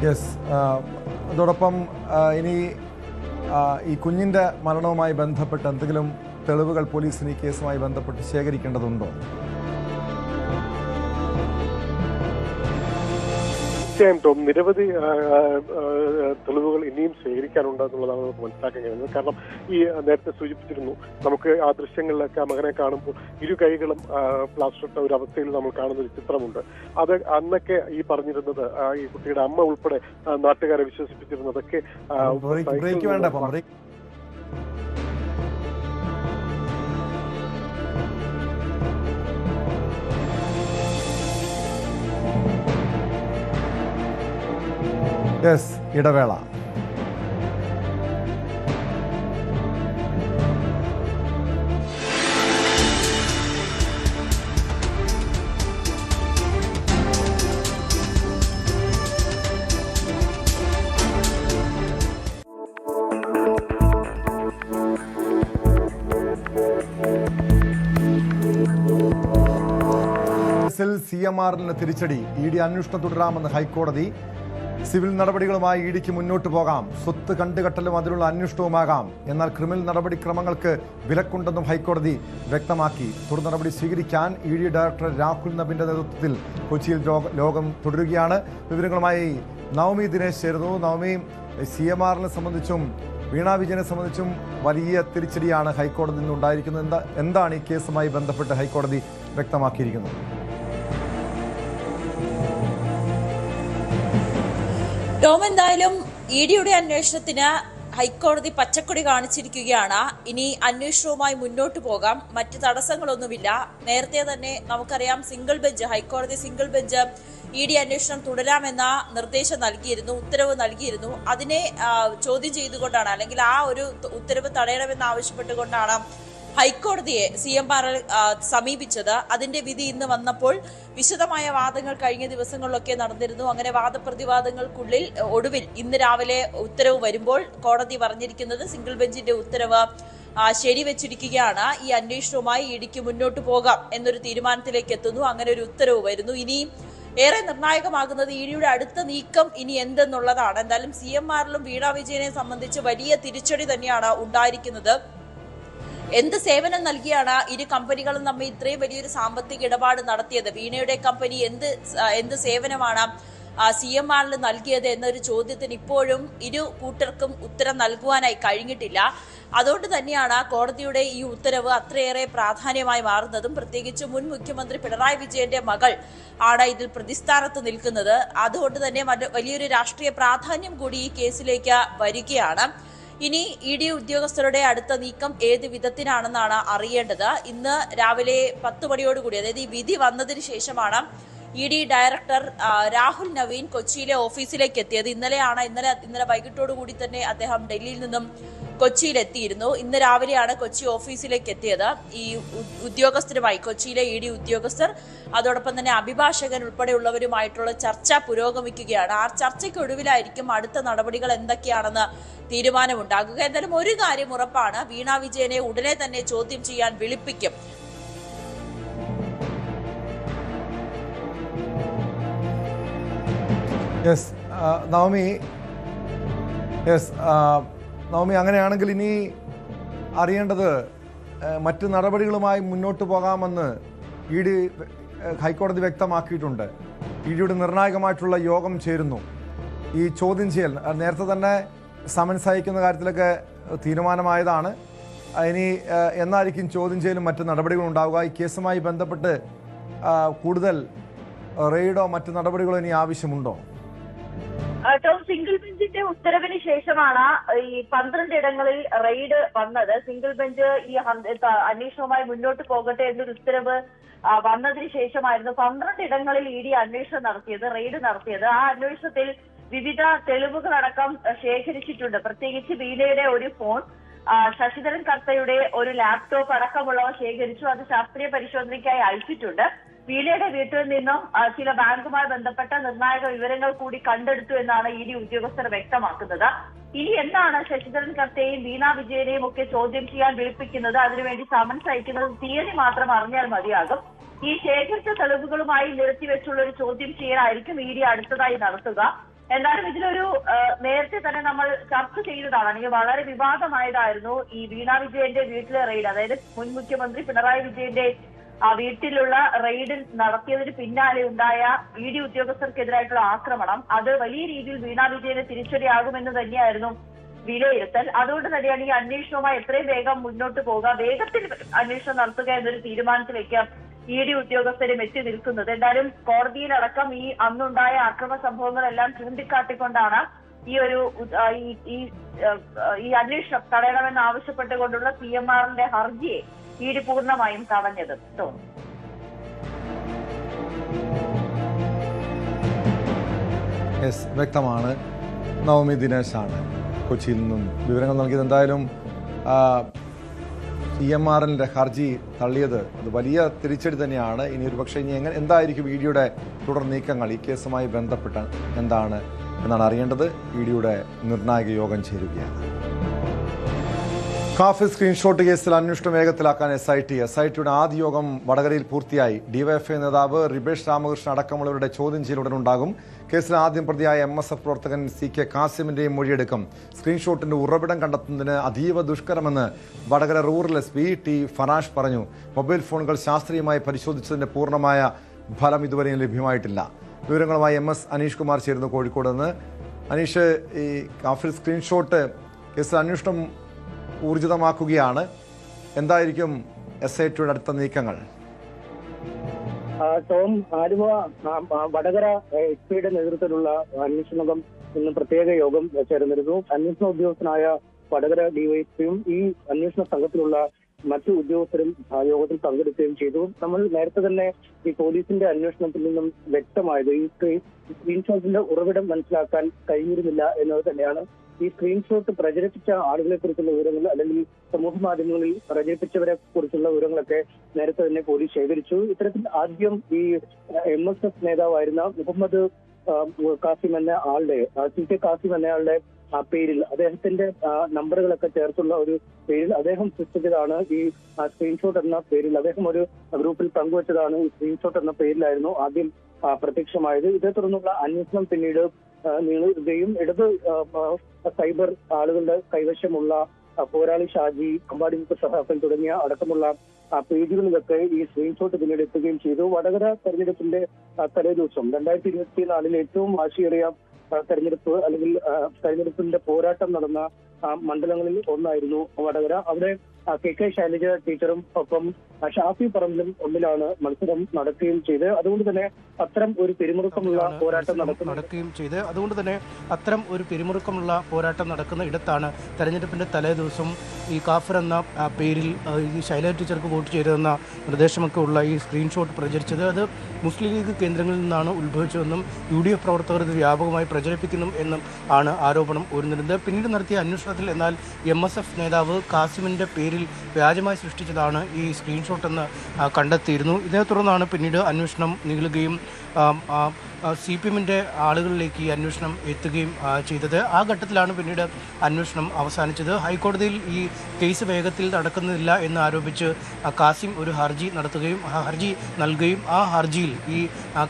യെസ്, അതോടൊപ്പം ഇനി ഈ കുഞ്ഞിൻ്റെ മരണവുമായി ബന്ധപ്പെട്ട് എന്തെങ്കിലും തെളിവുകൾ പോലീസിന് ഈ കേസുമായി ബന്ധപ്പെട്ട് ശേഖരിക്കേണ്ടതുണ്ടോ? തീർച്ചയായും ടോം, നിരവധി തെളിവുകൾ ഇനിയും ശേഖരിക്കാനുണ്ട് എന്നുള്ളതാണ് നമുക്ക് മനസ്സിലാക്കാൻ കഴിയുന്നത്. കാരണം ഈ നേരത്തെ സൂചിപ്പിച്ചിരുന്നു, നമുക്ക് ആ ദൃശ്യങ്ങളിലൊക്കെ ആ മകനെ കാണുമ്പോൾ ഇരു കൈകളും പ്ലാസ്റ്റർ ഇട്ട ഒരു അവസ്ഥയിൽ നമ്മൾ കാണുന്ന ഒരു ചിത്രമുണ്ട്. അത് അന്നൊക്കെ ഈ പറഞ്ഞിരുന്നത് ഈ കുട്ടിയുടെ അമ്മ ഉൾപ്പെടെ നാട്ടുകാരെ വിശ്വസിപ്പിച്ചിരുന്നതൊക്കെ ഇടവേള. CMRന് തിരിച്ചടി, ED അന്വേഷണം തുടരാമെന്ന് ഹൈക്കോടതി. സിവിൽ നടപടികളുമായി ഇഡിക്ക് മുന്നോട്ട് പോകാം, സ്വത്ത് കണ്ടുകെട്ടലും അതിലുള്ള അന്വേഷണവുമാകാം. എന്നാൽ ക്രിമിനൽ നടപടിക്രമങ്ങൾക്ക് വിലക്കുണ്ടെന്നും ഹൈക്കോടതി വ്യക്തമാക്കി. തുടർ നടപടി സ്വീകരിക്കാൻ ED ഡയറക്ടർ രാഹുൽ നബിന്റെ നേതൃത്വത്തിൽ കൊച്ചിയിൽ യോഗം തുടരുകയാണ്. വിവരങ്ങളുമായി നവമി ദിനേശ് ചേരുന്നു. നവമി, CMRനെ സംബന്ധിച്ചും വീണ വിജയനെ സംബന്ധിച്ചും വലിയ തിരിച്ചടിയാണ് ഹൈക്കോടതിയിൽ നിന്നുണ്ടായിരിക്കുന്നത്. എന്താണ് ഈ കേസുമായി ബന്ധപ്പെട്ട് ഹൈക്കോടതി വ്യക്തമാക്കിയിരിക്കുന്നത്? ടോം, എന്തായാലും EDയുടെ അന്വേഷണത്തിന് ഹൈക്കോടതി പച്ചക്കൊടി കാണിച്ചിരിക്കുകയാണ്. ഇനി അന്വേഷണവുമായി മുന്നോട്ട് പോകാം, മറ്റ് തടസ്സങ്ങളൊന്നുമില്ല. നേരത്തെ തന്നെ നമുക്കറിയാം, ഹൈക്കോടതി സിംഗിൾ ബെഞ്ച് ED അന്വേഷണം തുടരാമെന്ന നിർദ്ദേശം നൽകിയിരുന്നു, ഉത്തരവ് നൽകിയിരുന്നു. അതിനെ ചോദ്യം ചെയ്തുകൊണ്ടാണ്, അല്ലെങ്കിൽ ആ ഒരു ഉത്തരവ് തടയണമെന്ന് ആവശ്യപ്പെട്ടുകൊണ്ടാണ് ഹൈക്കോടതിയെ CMR സമീപിച്ചത്. അതിന്റെ വിധി ഇന്ന് വന്നപ്പോൾ വിശദമായ വാദങ്ങൾ കഴിഞ്ഞ ദിവസങ്ങളിലൊക്കെ നടന്നിരുന്നു. അങ്ങനെ വാദപ്രതിവാദങ്ങൾക്കുള്ളിൽ ഒടുവിൽ ഇന്ന് രാവിലെ ഉത്തരവ് വരുമ്പോൾ കോടതി പറഞ്ഞിരിക്കുന്നത് സിംഗിൾ ബെഞ്ചിന്റെ ഉത്തരവ് ശരിവെച്ചിരിക്കുകയാണ്. ഈ അന്വേഷണവുമായി EDക്ക് മുന്നോട്ട് പോകാം എന്നൊരു തീരുമാനത്തിലേക്ക് എത്തുന്നു. അങ്ങനെ ഒരു ഉത്തരവ് വരുന്നു. ഇനി ഏറെ നിർണായകമാകുന്നത് EDയുടെ അടുത്ത നീക്കം ഇനി എന്തെന്നുള്ളതാണ്. എന്തായാലും CMRലും വീണ വിജയനെ സംബന്ധിച്ച് വലിയ തിരിച്ചടി തന്നെയാണ് ഉണ്ടായിരിക്കുന്നത്. എന്ത് സേവനം നൽകിയാണ് ഇരു കമ്പനികളും തമ്മിൽ ഇത്രയും വലിയൊരു സാമ്പത്തിക ഇടപാട് നടത്തിയത്? വീണയുടെ കമ്പനി എന്ത് സേവനമാണ് CMRന് നൽകിയത് എന്നൊരു ചോദ്യത്തിന് ഇപ്പോഴും ഇരു കൂട്ടർക്കും ഉത്തരം നൽകുവാനായി കഴിഞ്ഞിട്ടില്ല. അതുകൊണ്ട് തന്നെയാണ് കോടതിയുടെ ഈ ഉത്തരവ് അത്രയേറെ പ്രാധാന്യമായി മാറുന്നതും. പ്രത്യേകിച്ച് മുൻ മുഖ്യമന്ത്രി പിണറായി വിജയന്റെ മകൾ ആണ് ഇതിൽ പ്രതിസ്ഥാനത്ത് നിൽക്കുന്നത്. അതുകൊണ്ട് തന്നെ വലിയൊരു രാഷ്ട്രീയ പ്രാധാന്യം കൂടി ഈ കേസിലേക്ക് വരികയാണ്. ഇനി ED ഉദ്യോഗസ്ഥരുടെ അടുത്ത നീക്കം ഏത് വിധത്തിനാണെന്നാണ് അറിയേണ്ടത്. ഇന്ന് രാവിലെ 10 മണിയോടുകൂടി, അതായത് ഈ വിധി വന്നതിന് ശേഷമാണ് ED ഡയറക്ടർ രാഹുൽ നവീൻ കൊച്ചിയിലെ ഓഫീസിലേക്ക് എത്തിയത്. ഇന്നലെ വൈകിട്ടോടുകൂടി തന്നെ അദ്ദേഹം ഡൽഹിയിൽ നിന്നും കൊച്ചിയിലെത്തിയിരുന്നു. ഇന്ന് രാവിലെയാണ് കൊച്ചി ഓഫീസിലേക്ക് എത്തിയത്. ഈ ഉദ്യോഗസ്ഥരുമായി, കൊച്ചിയിലെ ED ഉദ്യോഗസ്ഥർ, അതോടൊപ്പം തന്നെ അഭിഭാഷകൻ ഉൾപ്പെടെയുള്ളവരുമായിട്ടുള്ള ചർച്ച പുരോഗമിക്കുകയാണ്. ആ ചർച്ചയ്ക്കൊടുവിലായിരിക്കും അടുത്ത നടപടികൾ എന്തൊക്കെയാണെന്ന് തീരുമാനമുണ്ടാകുക. എന്തായാലും ഒരു കാര്യം ഉറപ്പാണ്, വീണ വിജയനെ ഉടനെ തന്നെ ചോദ്യം ചെയ്യാൻ വിളിപ്പിക്കും. നവമി, അങ്ങനെയാണെങ്കിൽ ഇനി അറിയേണ്ടത് മറ്റ് നടപടികളുമായി മുന്നോട്ട് പോകാമെന്ന് ഇ ഡി ഹൈക്കോടതി വ്യക്തമാക്കിയിട്ടുണ്ട്. ഇ ഡിയുടെ നിർണായകമായിട്ടുള്ള യോഗം ചേരുന്നു. ഈ ചോദ്യം ചെയ്യൽ നേരത്തെ തന്നെ സമൻസ് അയക്കുന്ന കാര്യത്തിലൊക്കെ തീരുമാനമായതാണ്. ഇനി എന്നായിരിക്കും ചോദ്യം ചെയ്യലും മറ്റ് നടപടികളും ഉണ്ടാവുക? ഈ കേസുമായി ബന്ധപ്പെട്ട് കൂടുതൽ റെയ്ഡോ മറ്റ് നടപടികളോ ഇനി ആവശ്യമുണ്ടോ? ടോം, സിംഗിൾ ബെഞ്ചിന്റെ ഉത്തരവിന് ശേഷമാണ് ഈ 12 ഇടങ്ങളിൽ റെയ്ഡ് വന്നത്. സിംഗിൾ ബെഞ്ച് ഈ അന്വേഷണവുമായി മുന്നോട്ട് പോകട്ടെ എന്നൊരു ഉത്തരവ് വന്നതിന് ശേഷമായിരുന്നു 12 ഇടങ്ങളിൽ ഇ ഡി അന്വേഷണം നടത്തിയത്, റെയ്ഡ് നടത്തിയത്. ആ അന്വേഷണത്തിൽ വിവിധ തെളിവുകളടക്കം ശേഖരിച്ചിട്ടുണ്ട്. പ്രത്യേകിച്ച് വീണയുടെ ഒരു ഫോൺ, ശശിധരൻ കർത്തയുടെ ഒരു ലാപ്ടോപ്പ് അടക്കമുള്ളവ ശേഖരിച്ചു. അത് ശാസ്ത്രീയ പരിശോധനയ്ക്കായി അയച്ചിട്ടുണ്ട്. വീണയുടെ വീട്ടിൽ നിന്നും ചില ബാങ്കുമായി ബന്ധപ്പെട്ട നിർണായക വിവരങ്ങൾ കൂടി കണ്ടെടുത്തു എന്നാണ് ഇ ഡി ഉദ്യോഗസ്ഥർ വ്യക്തമാക്കുന്നത്. ഇനി എന്താണ് ശശിധരൻ കർത്തയെയും വീണ വിജയനെയും ഒക്കെ ചോദ്യം ചെയ്യാൻ വിളിപ്പിക്കുന്നത്, അതിനുവേണ്ടി സമൻസ് അയക്കുന്നത് തീയതി മാത്രം അറിഞ്ഞാൽ മതിയാകും. ഈ ശേഖരിച്ച തെളിവുകളുമായി നിർത്തിവെച്ചുള്ള ഒരു ചോദ്യം ചെയ്യലായിരിക്കും ഇ ഡി അടുത്തതായി നടത്തുക. എന്നാലും ഇതിലൊരു നേരത്തെ തന്നെ നമ്മൾ ചർച്ച ചെയ്തതാണ്, അല്ലെങ്കിൽ വളരെ വിവാദമായതായിരുന്നു ഈ വീണ വിജയന്റെ വീട്ടിലെ റെയ്ഡ്. അതായത് മുൻ മുഖ്യമന്ത്രി പിണറായി വിജയന്റെ വീട്ടിലുള്ള റെയ്ഡ് നടത്തിയതിന് പിന്നാലെ ഉണ്ടായ ഇ ഡി ഉദ്യോഗസ്ഥർക്കെതിരായിട്ടുള്ള ആക്രമണം. അത് വലിയ രീതിയിൽ വീണ വിജയന് തിരിച്ചടിയാകുമെന്ന് തന്നെയായിരുന്നു വിലയിരുത്തൽ. അതുകൊണ്ട് തന്നെയാണ് ഈ അന്വേഷണവുമായി എത്രയും വേഗം മുന്നോട്ട് പോകുക, വേഗത്തിൽ അന്വേഷണം നടത്തുക എന്നൊരു തീരുമാനത്തിലേക്ക് ഇ ഡി ഉദ്യോഗസ്ഥരും എത്തി നിൽക്കുന്നത്. എന്തായാലും കോടതിയിലടക്കം ഈ അന്നുണ്ടായ അക്രമ സംഭവങ്ങളെല്ലാം ചൂണ്ടിക്കാട്ടിക്കൊണ്ടാണ് ഈ അന്വേഷണം തടയണമെന്ന് ആവശ്യപ്പെട്ടുകൊണ്ടുള്ള CMRന്റെ ഹർജിയെ ഇ ഡി പൂർണ്ണമായും തടഞ്ഞത്. വ്യക്തമാണ്. നവമി ദിനേശാണ് കൊച്ചിയിൽ നിന്നും വിവരങ്ങൾ നൽകിയത്. എന്തായാലും CMRന്റെ ഹർജി തള്ളിയത് അത് വലിയ തിരിച്ചടി തന്നെയാണ്. ഇനി ഒരു പക്ഷേ ഇനി എന്തായിരിക്കും ഇ ഡിയുടെ തുടർ നീക്കങ്ങൾ ഈ കേസുമായി ബന്ധപ്പെട്ട് എന്താണ് എന്നാണ് അറിയേണ്ടത്. ഇ ഡിയുടെ നിർണായക യോഗം ചേരുകയാണ്. കാഫിർ സ്ക്രീൻഷോട്ട് കേസിൽ അന്വേഷണം വേഗത്തിലാക്കാൻ SITയുടെ ആദ്യ യോഗം വടകരയിൽ പൂർത്തിയായി. ഡിവൈഎഫ്ഐ നേതാവ് റിബേഷ് രാമകൃഷ്ണൻ അടക്കമുള്ളവരുടെ ചോദ്യം ചെയ്യൽ ഉടനുണ്ടാകും. കേസിൽ ആദ്യം പ്രതിയായ MSF പ്രവർത്തകൻ CK കാസിമിന്റെയും മൊഴിയെടുക്കും. സ്ക്രീൻഷോട്ടിന്റെ ഉറവിടം കണ്ടെത്തുന്നതിന് അതീവ ദുഷ്കരമെന്ന് Vadakara rural SP T Farash പറഞ്ഞു. മൊബൈൽ ഫോണുകൾ ശാസ്ത്രീയമായി പരിശോധിച്ചതിന്റെ പൂർണ്ണമായ ഫലം ഇതുവരെയും ലഭ്യമായിട്ടില്ല. വിവരങ്ങളുമായി MS അനീഷ് കുമാർ ചേരുന്നു കോഴിക്കോട് നിന്ന്. അനീഷ്, ഈ കാഫിർ സ്ക്രീൻഷോട്ട് കേസിൽ അന്വേഷണം ഊർജിതമാക്കുകയാണ്. എന്തായിരിക്കും SITയുടെ അടുത്ത നീക്കങ്ങൾ? ടോം, ആലുവ വടകര SP നേതൃത്വത്തിലുള്ള അന്വേഷണം ഇന്ന് പ്രത്യേക യോഗം ചേർന്നിരുന്നു. അന്വേഷണ ഉദ്യോഗസ്ഥനായ വടകര ഡിവൈഎസ്പിയും ഈ അന്വേഷണ സംഘത്തിലുള്ള മറ്റു ഉദ്യോഗസ്ഥരും യോഗത്തിൽ പങ്കെടുക്കുകയും ചെയ്തു. നമ്മൾ നേരത്തെ തന്നെ ഈ പോലീസിന്റെ അന്വേഷണത്തിൽ നിന്നും വ്യക്തമായത് ഈ സ്ക്രീൻഷോട്ടിന്റെ ഉറവിടം മനസ്സിലാക്കാൻ കഴിഞ്ഞിരുന്നില്ല എന്നത് തന്നെയാണ്. ഈ സ്ക്രീൻഷോട്ട് പ്രചരിപ്പിച്ച ആളുകളെ കുറിച്ചുള്ള വിവരങ്ങൾ അല്ലെങ്കിൽ സമൂഹ മാധ്യമങ്ങളിൽ പ്രചരിപ്പിച്ചവരെ കുറിച്ചുള്ള വിവരങ്ങളൊക്കെ നേരത്തെ തന്നെ പോലീസ് ശേഖരിച്ചു. ഇത്തരത്തിൽ ആദ്യം ഈ MSF നേതാവായിരുന്ന മുഹമ്മദ് കാസിം എന്ന ആളുടെ CK കാസിം എന്നയാളുടെ പേരിൽ അദ്ദേഹത്തിന്റെ നമ്പറുകളൊക്കെ ചേർത്തുള്ള ഒരു പേരിൽ അദ്ദേഹം സൃഷ്ടിച്ചതാണ് ഈ സ്ക്രീൻഷോട്ട് എന്ന പേരിൽ. അദ്ദേഹം ഒരു ഗ്രൂപ്പിൽ പങ്കുവച്ചതാണ് ഈ സ്ക്രീൻഷോട്ട് എന്ന പേരിലായിരുന്നു ആദ്യം പ്രത്യക്ഷമായത്. ഇതേ തുടർന്നുള്ള അന്വേഷണം പിന്നീട് നീളുകയും ഇടത് സൈബർ ആളുകളുടെ കൈവശമുള്ള പോരാളി ഷാജി, അമ്പാടിമുക്ക് സഹാഫൻ തുടങ്ങിയ അടക്കമുള്ള പേജുകളിലൊക്കെ ഈ സ്ക്രീൻഷോട്ട് പിന്നീട് എത്തുകയും ചെയ്തു. വടകര തെരഞ്ഞെടുപ്പിന്റെ തലേദിവസം 2024 ഏറ്റവും വാശിയേറിയ തെരഞ്ഞെടുപ്പ് അല്ലെങ്കിൽ തെരഞ്ഞെടുപ്പിന്റെ പോരാട്ടം നടന്ന മണ്ഡലങ്ങളിൽ ഒന്നായിരുന്നു വടകര. അവിടെ KK ശൈലജ ടീച്ചറും ഒപ്പം ഷാഫി പറമ്പിലും ഒന്നിലാണ് മത്സരം നടക്കുകയും ചെയ്ത് അതുകൊണ്ട് തന്നെ അത്തരം ഒരു പിരിമുറുക്കമുള്ള പോരാട്ടം നടക്കുന്ന ഇടത്താണ് തെരഞ്ഞെടുപ്പിന്റെ തലേ ദിവസം ഈ കാഫിർ എന്ന പേരിൽ ഈ ശൈലജ ടീച്ചർക്ക് വോട്ട് ചെയ്തതെന്ന നിർദ്ദേശമൊക്കെ ഉള്ള ഈ സ്ക്രീൻഷോട്ട് പ്രചരിച്ചത്. അത് മുസ്ലിം ലീഗ് കേന്ദ്രങ്ങളിൽ നിന്നാണ് ഉത്ഭവിച്ചതെന്നും UDF പ്രവർത്തകർ ഇത് വ്യാപകമായി പ്രചരിപ്പിക്കുന്നു എന്നും ആണ് ആരോപണം ഉയർന്നിരുന്നത്. പിന്നീട് നടത്തിയ അന്വേഷണത്തിൽ എന്നാൽ MSF നേതാവ് കാസിമിന്റെ പേരിൽ വ്യാജമായി സൃഷ്ടിച്ചതാണ് ഈ സ്ക്രീൻഷോട്ട് എന്ന് കണ്ടെത്തിയിരുന്നു. ഇതേ തുടർന്നാണ് പിന്നീട് അന്വേഷണം നീളുകയും CPMന്റെ ആളുകളിലേക്ക് ഈ അന്വേഷണം എത്തുകയും ചെയ്തത്. ആ ഘട്ടത്തിലാണ് പിന്നീട് അന്വേഷണം അവസാനിച്ചത്. ഹൈക്കോടതിയിൽ ഈ കേസ് വേഗത്തിൽ നടക്കുന്നില്ല എന്ന് ആരോപിച്ച് കാസിം ഒരു ഹർജി നടത്തുകയും ഹർജി നൽകുകയും ആ ഹർജിയിൽ ഈ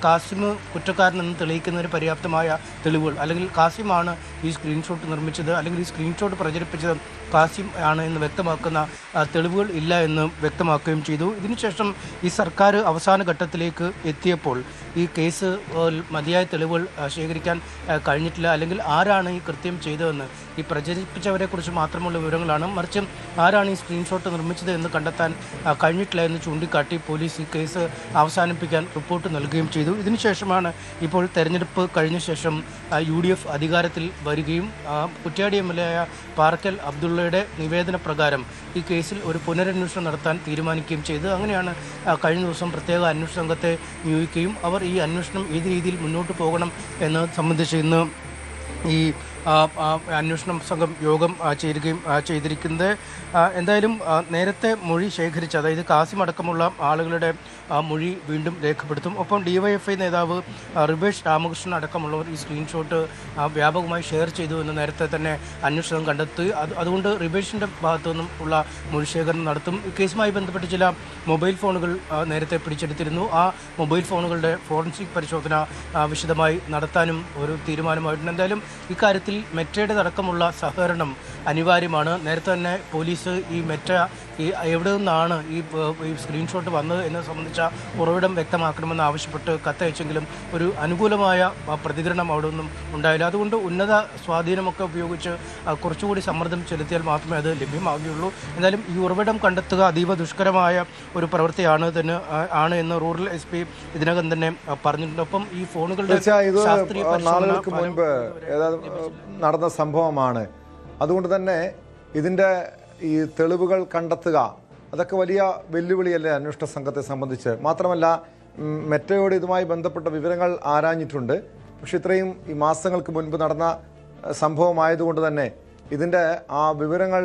കാസിം കുറ്റക്കാരനെന്ന് തെളിയിക്കുന്നതിന് പര്യാപ്തമായ തെളിവുകൾ അല്ലെങ്കിൽ കാസിമാണ് ഈ സ്ക്രീൻഷോട്ട് നിർമ്മിച്ചത് അല്ലെങ്കിൽ ഈ സ്ക്രീൻഷോട്ട് പ്രചരിപ്പിച്ചത് കാസിം ആണ് എന്ന് വ്യക്തമാക്കുന്ന തെളിവുകൾ ഇല്ല എന്ന് വ്യക്തമാക്കുകയും ചെയ്തു. ഇതിനുശേഷം ഈ സർക്കാർ അവസാന ഘട്ടത്തിലേക്ക് എത്തിയപ്പോൾ ഈ കേസ് മതിയായ തെളിവുകൾ ശേഖരിക്കാൻ കഴിഞ്ഞിട്ടില്ല, അല്ലെങ്കിൽ ആരാണ് ഈ കൃത്യം ചെയ്തതെന്ന് ഈ പ്രചരിപ്പിച്ചവരെക്കുറിച്ച് മാത്രമുള്ള വിവരങ്ങളാണ്, മറിച്ച് ആരാണ് ഈ സ്ക്രീൻഷോട്ട് നിർമ്മിച്ചത് എന്ന് കണ്ടെത്താൻ കഴിഞ്ഞിട്ടില്ല എന്ന് ചൂണ്ടിക്കാട്ടി പോലീസ് ഈ കേസ് അവസാനിപ്പിക്കാൻ റിപ്പോർട്ട് നൽകുകയും ചെയ്തു. ഇതിനുശേഷമാണ് ഇപ്പോൾ തെരഞ്ഞെടുപ്പ് കഴിഞ്ഞ ശേഷം UDF അധികാരത്തിൽ വരികയും കുറ്റ്യാടി MLA ആയ പാറക്കൽ അബ്ദുള്ളയുടെ നിവേദന പ്രകാരം ഈ കേസിൽ ഒരു പുനരന്വേഷണം നടത്താൻ തീരുമാനിക്കുകയും ചെയ്തു. അങ്ങനെയാണ് കഴിഞ്ഞ ദിവസം പ്രത്യേക അന്വേഷണ സംഘത്തെ നിയോഗിക്കുകയും അവർ ഈ അന്വേഷണം ഏത് രീതിയിൽ മുന്നോട്ട് പോകണം എന്നത് സംബന്ധിച്ച് ഇന്ന് ഈ അന്വേഷണ സംഘം യോഗം ചേരുകയും ചെയ്തിരിക്കുന്നത്. എന്തായാലും നേരത്തെ മൊഴി ശേഖരിച്ച, അതായത് കാസിം അടക്കമുള്ള ആളുകളുടെ മൊഴി വീണ്ടും രേഖപ്പെടുത്തും. ഒപ്പം DYFI നേതാവ് റിവേഷ് രാമകൃഷ്ണൻ അടക്കമുള്ളവർ ഈ സ്ക്രീൻഷോട്ട് വ്യാപകമായി ഷെയർ ചെയ്തു എന്ന് നേരത്തെ തന്നെ അന്വേഷണം കണ്ടെത്തി. അതുകൊണ്ട് റിവേഷിൻ്റെ ഭാഗത്തു നിന്നും ഉള്ള മൊഴി ശേഖരണം നടത്തും. ഈ കേസുമായി ബന്ധപ്പെട്ട് ചില മൊബൈൽ ഫോണുകൾ നേരത്തെ പിടിച്ചെടുത്തിരുന്നു. ആ മൊബൈൽ ഫോണുകളുടെ ഫോറൻസിക് പരിശോധന വിശദമായി നടത്താനും ഒരു തീരുമാനമായിട്ടുണ്ട്. എന്തായാലും ഇക്കാര്യത്തിൽ മെറ്റയുടെ അടക്കമുള്ള സഹകരണം അനിവാര്യമാണ്. നേരത്തെ തന്നെ പോലീസ് ഈ മെറ്റ എവിടെ നിന്നാണ് ഈ സ്ക്രീൻഷോട്ട് വന്നത് എന്നത് സംബന്ധിച്ച ഉറവിടം വ്യക്തമാക്കണമെന്ന് ആവശ്യപ്പെട്ട് കത്തയച്ചെങ്കിലും ഒരു അനുകൂലമായ പ്രതികരണം അവിടെ നിന്നും ഉണ്ടായില്ല. അതുകൊണ്ട് ഉന്നത സ്വാധീനമൊക്കെ ഉപയോഗിച്ച് കുറച്ചുകൂടി സമ്മർദ്ദം ചെലുത്തിയാൽ മാത്രമേ അത് ലഭ്യമാകുകയുള്ളൂ. എന്തായാലും ഈ ഉറവിടം കണ്ടെത്തുക അതീവ ദുഷ്കരമായ ഒരു പ്രവൃത്തിയാണ് എന്ന് റൂറൽ SP ഇതിനകം തന്നെ പറഞ്ഞിട്ടുണ്ട്. ഒപ്പം ഈ ഫോണുകളുടെ നാളുകൾക്ക് മുൻപ് നടന്ന സംഭവമാണ്. അതുകൊണ്ട് തന്നെ ഇതിൻ്റെ ഈ തെളിവുകൾ കണ്ടെത്തുക അതൊക്കെ വലിയ വെല്ലുവിളിയല്ലേ അന്വേഷണ സംഘത്തെ സംബന്ധിച്ച്. മാത്രമല്ല മെറ്റയോട് ഇതുമായി ബന്ധപ്പെട്ട വിവരങ്ങൾ ആരാഞ്ഞിട്ടുണ്ട്. പക്ഷെ ഇത്രയും ഈ മാസങ്ങൾക്ക് മുൻപ് നടന്ന സംഭവമായതുകൊണ്ട് തന്നെ ഇതിൻ്റെ ആ വിവരങ്ങൾ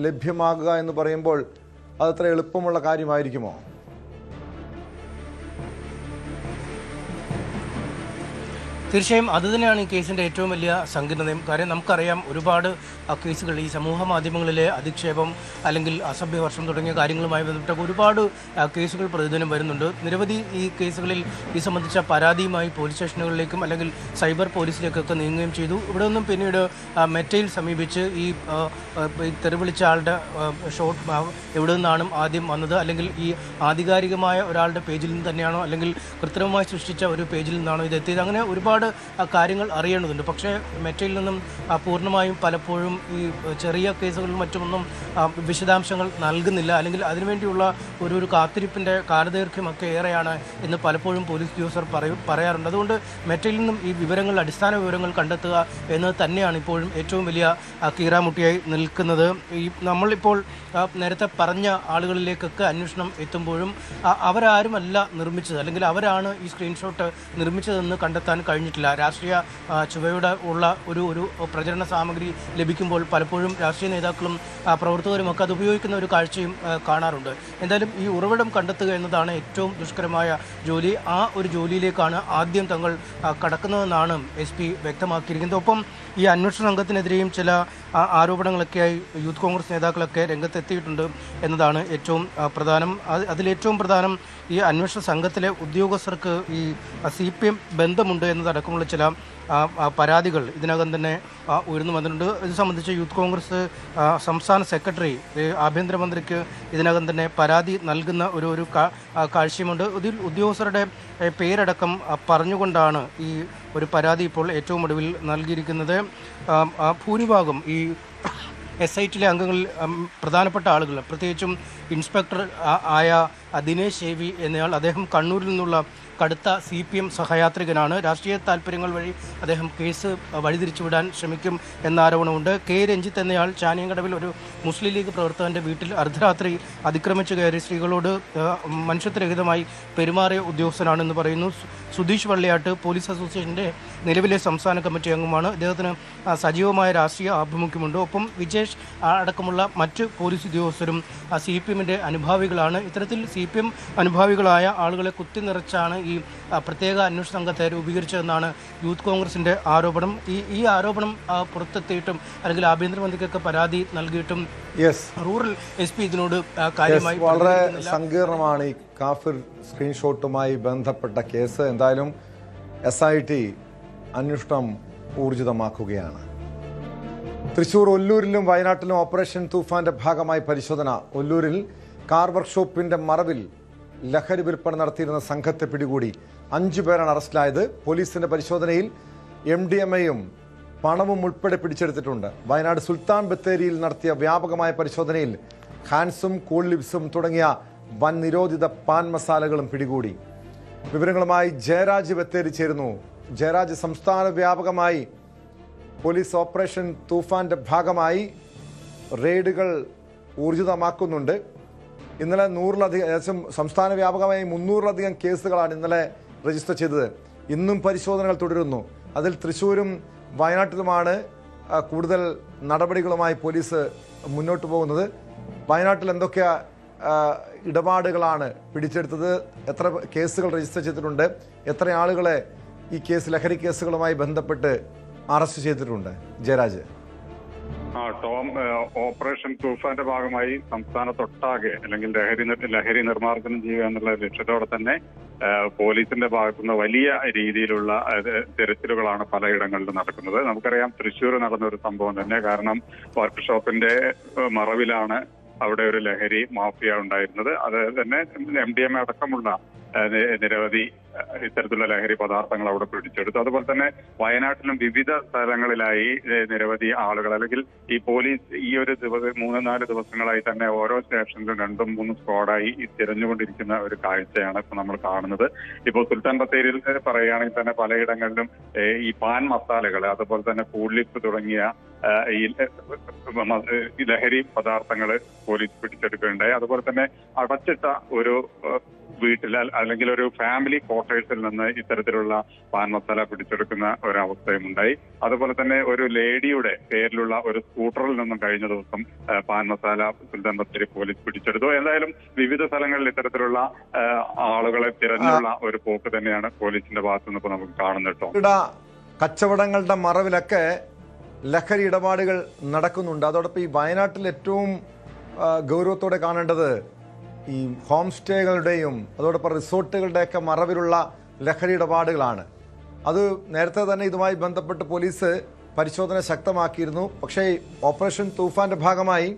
ലഭ്യമാകുക എന്ന് പറയുമ്പോൾ അതത്ര എളുപ്പമുള്ള കാര്യമായിരിക്കുമോ? തീർച്ചയായും അതുതന്നെയാണ് ഈ കേസിൻ്റെ ഏറ്റവും വലിയ സങ്കീർണതയും. കാര്യം നമുക്കറിയാം ഒരുപാട് കേസുകൾ ഈ സമൂഹ മാധ്യമങ്ങളിലെ അധിക്ഷേപം അല്ലെങ്കിൽ അസഭ്യവർഷം തുടങ്ങിയ കാര്യങ്ങളുമായി ബന്ധപ്പെട്ട ഒരുപാട് കേസുകൾ പ്രതിദിനം വരുന്നുണ്ട്. നിരവധി ഈ കേസുകളിൽ ഈ സംബന്ധിച്ച പരാതിയുമായി പോലീസ് സ്റ്റേഷനുകളിലേക്കും അല്ലെങ്കിൽ സൈബർ പോലീസിലേക്കൊക്കെ നീങ്ങുകയും ചെയ്തു. ഇവിടെ നിന്നും പിന്നീട് മെറ്റയിൽ സമീപിച്ച് ഈ തെറിവിളിച്ച ആളുടെ ഷോട്ട് എവിടെ നിന്നാണ് ആദ്യം വന്നത്, അല്ലെങ്കിൽ ഈ ആധികാരികമായ ഒരാളുടെ പേജിൽ നിന്ന് തന്നെയാണോ അല്ലെങ്കിൽ കൃത്രിമമായി സൃഷ്ടിച്ച ഒരു പേജിൽ നിന്നാണോ ഇതെത്തിയത്, അങ്ങനെ ഒരുപാട് കാര്യങ്ങൾ അറിയേണ്ടതുണ്ട്. പക്ഷേ മെറ്റയിൽ നിന്നും പൂർണ്ണമായും പലപ്പോഴും ഈ ചെറിയ കേസുകളിലും മറ്റുമൊന്നും വിശദാംശങ്ങൾ നൽകുന്നില്ല, അല്ലെങ്കിൽ അതിനുവേണ്ടിയുള്ള ഒരു കാത്തിരിപ്പിൻ്റെ കാലദൈർഘ്യമൊക്കെ ഏറെയാണ് എന്ന് പലപ്പോഴും പോലീസ് ഉദ്യോഗസ്ഥർ പറയാറുണ്ട്. അതുകൊണ്ട് മെറ്റയിൽ നിന്നും ഈ വിവരങ്ങൾ, അടിസ്ഥാന വിവരങ്ങൾ കണ്ടെത്തുക എന്നത് തന്നെയാണ് ഇപ്പോഴും ഏറ്റവും വലിയ കീറാമുട്ടിയായി നിൽക്കുന്നത്. ഈ നമ്മളിപ്പോൾ നേരത്തെ പറഞ്ഞ ആളുകളിലേക്കൊക്കെ അന്വേഷണം എത്തുമ്പോഴും അവരാരുമല്ല നിർമ്മിച്ചത്, അല്ലെങ്കിൽ അവരാണ് ഈ സ്ക്രീൻഷോട്ട് നിർമ്മിച്ചതെന്ന് കണ്ടെത്താൻ കഴിഞ്ഞിട്ടില്ല. രാഷ്ട്രീയ ചുവയുടെ ഉള്ള ഒരു പ്രചരണ സാമഗ്രി ലഭിക്കുമ്പോൾ പലപ്പോഴും രാഷ്ട്രീയ നേതാക്കളും പ്രവർത്തകരും ഒക്കെ അത് ഉപയോഗിക്കുന്ന ഒരു കാഴ്ചയും കാണാറുണ്ട്. എന്തായാലും ഈ ഉറവിടം കണ്ടെത്തുക എന്നതാണ് ഏറ്റവും ദുഷ്കരമായ ജോലി. ആ ഒരു ജോലിയിലേക്കാണ് ആദ്യം തങ്ങൾ കടക്കുന്നതെന്നാണ് SP വ്യക്തമാക്കിയിരിക്കുന്നത്. ഒപ്പം ഈ അന്വേഷണ സംഘത്തിനെതിരെയും ചില ആരോപണങ്ങളൊക്കെയായി യൂത്ത് കോൺഗ്രസ് നേതാക്കളൊക്കെ രംഗത്തെത്തിയിട്ടുണ്ട് എന്നതാണ് ഏറ്റവും പ്രധാനം. അതിലേറ്റവും പ്രധാനം ഈ അന്വേഷണ സംഘത്തിലെ ഉദ്യോഗസ്ഥർക്ക് ഈ CPM ബന്ധമുണ്ട് എന്നതടക്കമുള്ള ചില പരാതികൾ ഇതിനകം തന്നെ ഉയർന്നു വന്നിട്ടുണ്ട്. ഇത് സംബന്ധിച്ച് യൂത്ത് കോൺഗ്രസ് സംസ്ഥാന സെക്രട്ടറി ആഭ്യന്തരമന്ത്രിക്ക് ഇതിനകം തന്നെ പരാതി നൽകുന്ന ഒരു കാഴ്ചയുമുണ്ട്. ഇതിൽ ഉദ്യോഗസ്ഥരുടെ പേരടക്കം പറഞ്ഞുകൊണ്ടാണ് ഈ ഒരു പരാതി ഇപ്പോൾ ഏറ്റവും ഒടുവിൽ നൽകിയിരിക്കുന്നത്. ഭൂരിഭാഗം ഈ SITയിലെ അംഗങ്ങളിൽ പ്രധാനപ്പെട്ട ആളുകൾ, പ്രത്യേകിച്ചും ഇൻസ്പെക്ടർ ആയ ദിനേശ് ശേവി എന്നയാൾ, അദ്ദേഹം കണ്ണൂരിൽ നിന്നുള്ള കടുത്ത CPM സഹയാത്രികനാണ്. രാഷ്ട്രീയ താല്പര്യങ്ങൾ വഴി അദ്ദേഹം കേസ് വഴിതിരിച്ചുവിടാൻ ശ്രമിക്കും എന്ന ആരോപണമുണ്ട്. K. രഞ്ജിത്ത് എന്നയാൾ ചാനിയങ്കടവിൽ ഒരു മുസ്ലിം ലീഗ് പ്രവർത്തകൻ്റെ വീട്ടിൽ അർദ്ധരാത്രി അതിക്രമിച്ചു കയറി സ്ത്രീകളോട് മനുഷ്യത്വരഹിതമായി പെരുമാറിയ ഉദ്യോഗസ്ഥനാണെന്ന് പറയുന്നു. സുധീഷ് വള്ളിയാട്ട് പോലീസ് അസോസിയേഷൻ്റെ നിലവിലെ സംസ്ഥാന കമ്മിറ്റി അംഗമാണ്. അദ്ദേഹത്തിന് സജീവമായ രാഷ്ട്രീയ ആഭിമുഖ്യമുണ്ട്. ഒപ്പം വിജേഷ് അടക്കമുള്ള മറ്റ് പോലീസ് ഉദ്യോഗസ്ഥരും CPMൻ്റെ അനുഭാവികളാണ്. ഇത്തരത്തിൽ CPM അനുഭാവികളായ ആളുകളെ കുത്തിനിറച്ചാണ് ഈ പ്രത്യേക അന്വേഷണ സംഘത്തെ രൂപീകരിച്ചതെന്നാണ് യൂത്ത് കോൺഗ്രസിൻ്റെ ആരോപണം. ഈ ആരോപണം പുറത്തെത്തിയിട്ടും അല്ലെങ്കിൽ ആഭ്യന്തരമന്ത്രിക്കൊക്കെ പരാതി നൽകിയിട്ടും റൂറൽ SP ഇതിനോട് കാര്യമായി വളരെ സങ്കീർണമാണ് ഈ കാഫിർ സ്ക്രീൻഷോട്ടുമായി ബന്ധപ്പെട്ട കേസ്. എന്തായാലും SIT അന്വേഷണം ഊർജിതമാക്കുകയാണ്. തൃശൂർ ഒല്ലൂരിലും വയനാട്ടിലും ഓപ്പറേഷൻ തൂഫാന്റെ ഭാഗമായി പരിശോധന. ഒല്ലൂരിൽ കാർ വർക്ക്ഷോപ്പിന്റെ മറവിൽ ലഹരി വിൽപ്പന നടത്തിയിരുന്ന സംഘത്തെ പിടികൂടി. 5 പേരാണ് അറസ്റ്റിലായത്. പോലീസിന്റെ പരിശോധനയിൽ MDMAയും പണവും ഉൾപ്പെടെ പിടിച്ചെടുത്തിട്ടുണ്ട്. വയനാട് സുൽത്താൻ ബത്തേരിയിൽ നടത്തിയ വ്യാപകമായ പരിശോധനയിൽ ഹാൻസും കൂൾ ലിപ്സും തുടങ്ങിയ വൻ നിരോധിത പാൻ മസാലകളും പിടികൂടി. വിവരങ്ങളുമായി ജയരാജ് ബത്തേരി ചേരുന്നു. ജയരാജ്, സംസ്ഥാന വ്യാപകമായി പോലീസ് ഓപ്പറേഷൻ തൂഫാന്റെ ഭാഗമായി റെയ്ഡുകൾ ഊർജിതമാക്കുന്നുണ്ട്. ഇന്നലെ 100-ലധികം, ഏകദേശം സംസ്ഥാന വ്യാപകമായി 300-ലധികം കേസുകളാണ് ഇന്നലെ രജിസ്റ്റർ ചെയ്തത്. ഇന്നും പരിശോധനകൾ തുടരുന്നു. അതിൽ തൃശ്ശൂരും വയനാട്ടിലുമാണ് കൂടുതൽ നടപടികളുമായി പോലീസ് മുന്നോട്ട് പോകുന്നത്. വയനാട്ടിൽ എന്തൊക്കെ ഇടപാടുകളാണ് പിടിച്ചെടുത്തത്? എത്ര കേസുകൾ രജിസ്റ്റർ ചെയ്തിട്ടുണ്ട്? എത്ര ആളുകളെ ഈ കേസ് ലഹരി കേസുകളുമായി ബന്ധപ്പെട്ട് അറസ്റ്റ് ചെയ്തിട്ടുണ്ട്? ജയരാജ്. ടോം, ഓപ്പറേഷൻ തൂഫാന്റെ ഭാഗമായി സംസ്ഥാനത്തൊട്ടാകെ അല്ലെങ്കിൽ ലഹരി നിർമ്മാർജ്ജനം ചെയ്യുക എന്നുള്ള ലക്ഷ്യത്തോടെ തന്നെ പോലീസിന്റെ ഭാഗത്തുനിന്ന് വലിയ രീതിയിലുള്ള തെരച്ചിലുകളാണ് പലയിടങ്ങളിലും നടക്കുന്നത്. നമുക്കറിയാം, തൃശ്ശൂർ നടന്ന ഒരു സംഭവം തന്നെ. കാരണം വർക്ക്ഷോപ്പിന്റെ മറവിലാണ് അവിടെ ഒരു ലഹരി മാഫിയ ഉണ്ടായിരുന്നത്. അത് തന്നെ MDMA അടക്കമുള്ള നിരവധി ഇത്തരത്തിലുള്ള ലഹരി പദാർത്ഥങ്ങൾ അവിടെ പിടിച്ചെടുത്തു. അതുപോലെ തന്നെ വയനാട്ടിലും വിവിധ സ്ഥലങ്ങളിലായി നിരവധി ആളുകൾ, അല്ലെങ്കിൽ ഈ പോലീസ് ഈ ഒരു 3-4 ദിവസങ്ങളായി തന്നെ ഓരോ സ്റ്റേഷനിലും 2-3 സ്ക്വാഡായി തിരഞ്ഞുകൊണ്ടിരിക്കുന്ന ഒരു കാഴ്ചയാണ് ഇപ്പൊ നമ്മൾ കാണുന്നത്. ഇപ്പോൾ സുൽത്താൻ ബത്തേരിയിൽ പറയുകയാണെങ്കിൽ തന്നെ പലയിടങ്ങളിലും ഈ പാൻ മസാലകൾ, അതുപോലെ തന്നെ കൂൾ ലിപ്സ് തുടങ്ങിയ ഈ ലഹരി പദാർത്ഥങ്ങൾ പോലീസ് പിടിച്ചെടുക്കുകയുണ്ടായി. അതുപോലെ തന്നെ അടച്ചിട്ട ഒരു വീട്ടിൽ അല്ലെങ്കിൽ ഒരു ഫാമിലി ക്വാർട്ടേഴ്സിൽ നിന്ന് ഇത്തരത്തിലുള്ള പാൻ മസാല പിടിച്ചെടുക്കുന്ന ഒരവസ്ഥയും ഉണ്ടായി. അതുപോലെ തന്നെ ഒരു ലേഡിയുടെ പേരിലുള്ള ഒരു സ്കൂട്ടറിൽ നിന്നും കഴിഞ്ഞ ദിവസം പാൻ മസാല സുൽത്താൻ ബത്തേരി പോലീസ് പിടിച്ചെടുത്തു. എന്തായാലും വിവിധ സ്ഥലങ്ങളിൽ ഇത്തരത്തിലുള്ള ആളുകളെ തിരഞ്ഞുള്ള ഒരു പോക്ക് തന്നെയാണ് പോലീസിന്റെ ഭാഗത്തുനിന്ന് ഇപ്പോൾ നമുക്ക് കാണുന്നത്. കച്ചവടങ്ങളുടെ മറവിലൊക്കെ ലഹരി ഇടപാടുകൾ നടക്കുന്നുണ്ട്. അതോടൊപ്പം ഈ വയനാട്ടിൽ ഏറ്റവും ഗൗരവത്തോടെ കാണേണ്ടത് ഈ ഹോം സ്റ്റേകളുടെയും അതോടൊപ്പം റിസോർട്ടുകളുടെയൊക്കെ മറവിലുള്ള ലഹരി ഇടപാടുകളാണ്. അത് നേരത്തെ തന്നെ ഇതുമായി ബന്ധപ്പെട്ട് പോലീസ് പരിശോധന ശക്തമാക്കിയിരുന്നു. പക്ഷേ ഓപ്പറേഷൻ തൂഫാന്റെ ഭാഗമായി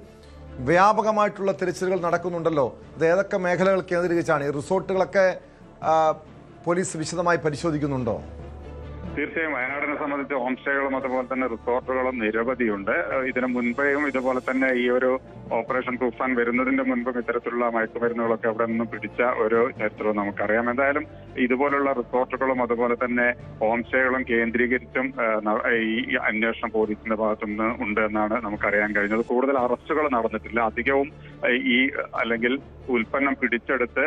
വ്യാപകമായിട്ടുള്ള തിരച്ചിലുകൾ നടക്കുന്നുണ്ടല്ലോ. ഇത് ഏതൊക്കെ മേഖലകൾ കേന്ദ്രീകരിച്ചാണ്? ഈ റിസോർട്ടുകളൊക്കെ പോലീസ് വിശദമായി പരിശോധിക്കുന്നുണ്ടോ? തീർച്ചയായും വയനാടിനെ സംബന്ധിച്ച് ഹോം സ്റ്റേകളും അതുപോലെ തന്നെ റിസോർട്ടുകളും നിരവധിയുണ്ട്. ഇതിനു മുൻപേയും ഇതുപോലെ തന്നെ ഈ ഒരു ഓപ്പറേഷൻ തൂഫാൻ വരുന്നതിന്റെ മുൻപും ഇത്തരത്തിലുള്ള മയക്കുമരുന്നുകളൊക്കെ അവിടെ നിന്നും പിടിച്ച ഒരു ചരിത്രവും നമുക്കറിയാം. എന്തായാലും ഇതുപോലുള്ള റിസോർട്ടുകളും അതുപോലെ തന്നെ ഹോം സ്റ്റേകളും കേന്ദ്രീകരിച്ചും ഈ അന്വേഷണം പോലീസിന്റെ ഭാഗത്തുനിന്ന് ഉണ്ട് എന്നാണ് നമുക്കറിയാൻ കഴിഞ്ഞത്. കൂടുതൽ അറസ്റ്റുകൾ നടന്നിട്ടില്ല. അധികവും ഈ അല്ലെങ്കിൽ ഉൽപ്പന്നം പിടിച്ചെടുത്ത്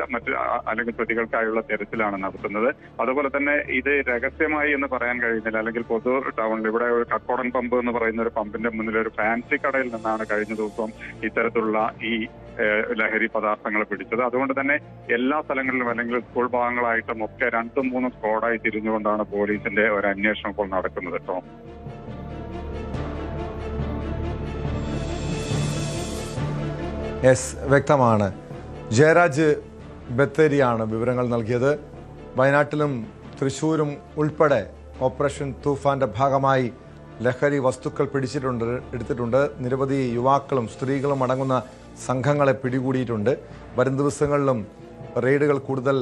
അല്ലെങ്കിൽ പ്രതികൾക്കായുള്ള തെരച്ചിലാണ് നടത്തുന്നത്. അതുപോലെ തന്നെ ഇത് രഹസ്യമായി എന്ന് പറയാൻ കഴിയുന്നില്ല. അല്ലെങ്കിൽ പൊതു ടൗണിൽ ഇവിടെ ഒരു കക്കോടൻ പമ്പ് എന്ന് പറയുന്ന ഒരു പമ്പിന്റെ മുന്നിൽ ഒരു ഫാൻസി കടയിൽ നിന്നാണ് കഴിഞ്ഞ ദിവസം ഇത്തരത്തിലുള്ള ഈ ലഹരി പദാർത്ഥങ്ങൾ പിടിച്ചത്. അതുകൊണ്ട് തന്നെ എല്ലാ സ്ഥലങ്ങളിലും അല്ലെങ്കിൽ സ്കൂൾ ഭാഗങ്ങളായിട്ടും ഒക്കെ 2-3 സ്ക്വാഡായി തിരിഞ്ഞുകൊണ്ടാണ് പോലീസിന്റെ ഒരു അന്വേഷണം ഇപ്പോൾ നടക്കുന്നത് കേട്ടോ. വ്യക്തമാണ്. ജയരാജ് ബത്തേരിയാണ് വിവരങ്ങൾ നൽകിയത്. വയനാട്ടിലും തൃശ്ശൂരും ഉൾപ്പെടെ ഓപ്പറേഷൻ തൂഫാന്റെ ഭാഗമായി ലഹരി വസ്തുക്കൾ എടുത്തിട്ടുണ്ട്. നിരവധി യുവാക്കളും സ്ത്രീകളും അടങ്ങുന്ന സംഘങ്ങളെ പിടികൂടിയിട്ടുണ്ട്. വരും ദിവസങ്ങളിലും റെയ്ഡുകൾ കൂടുതൽ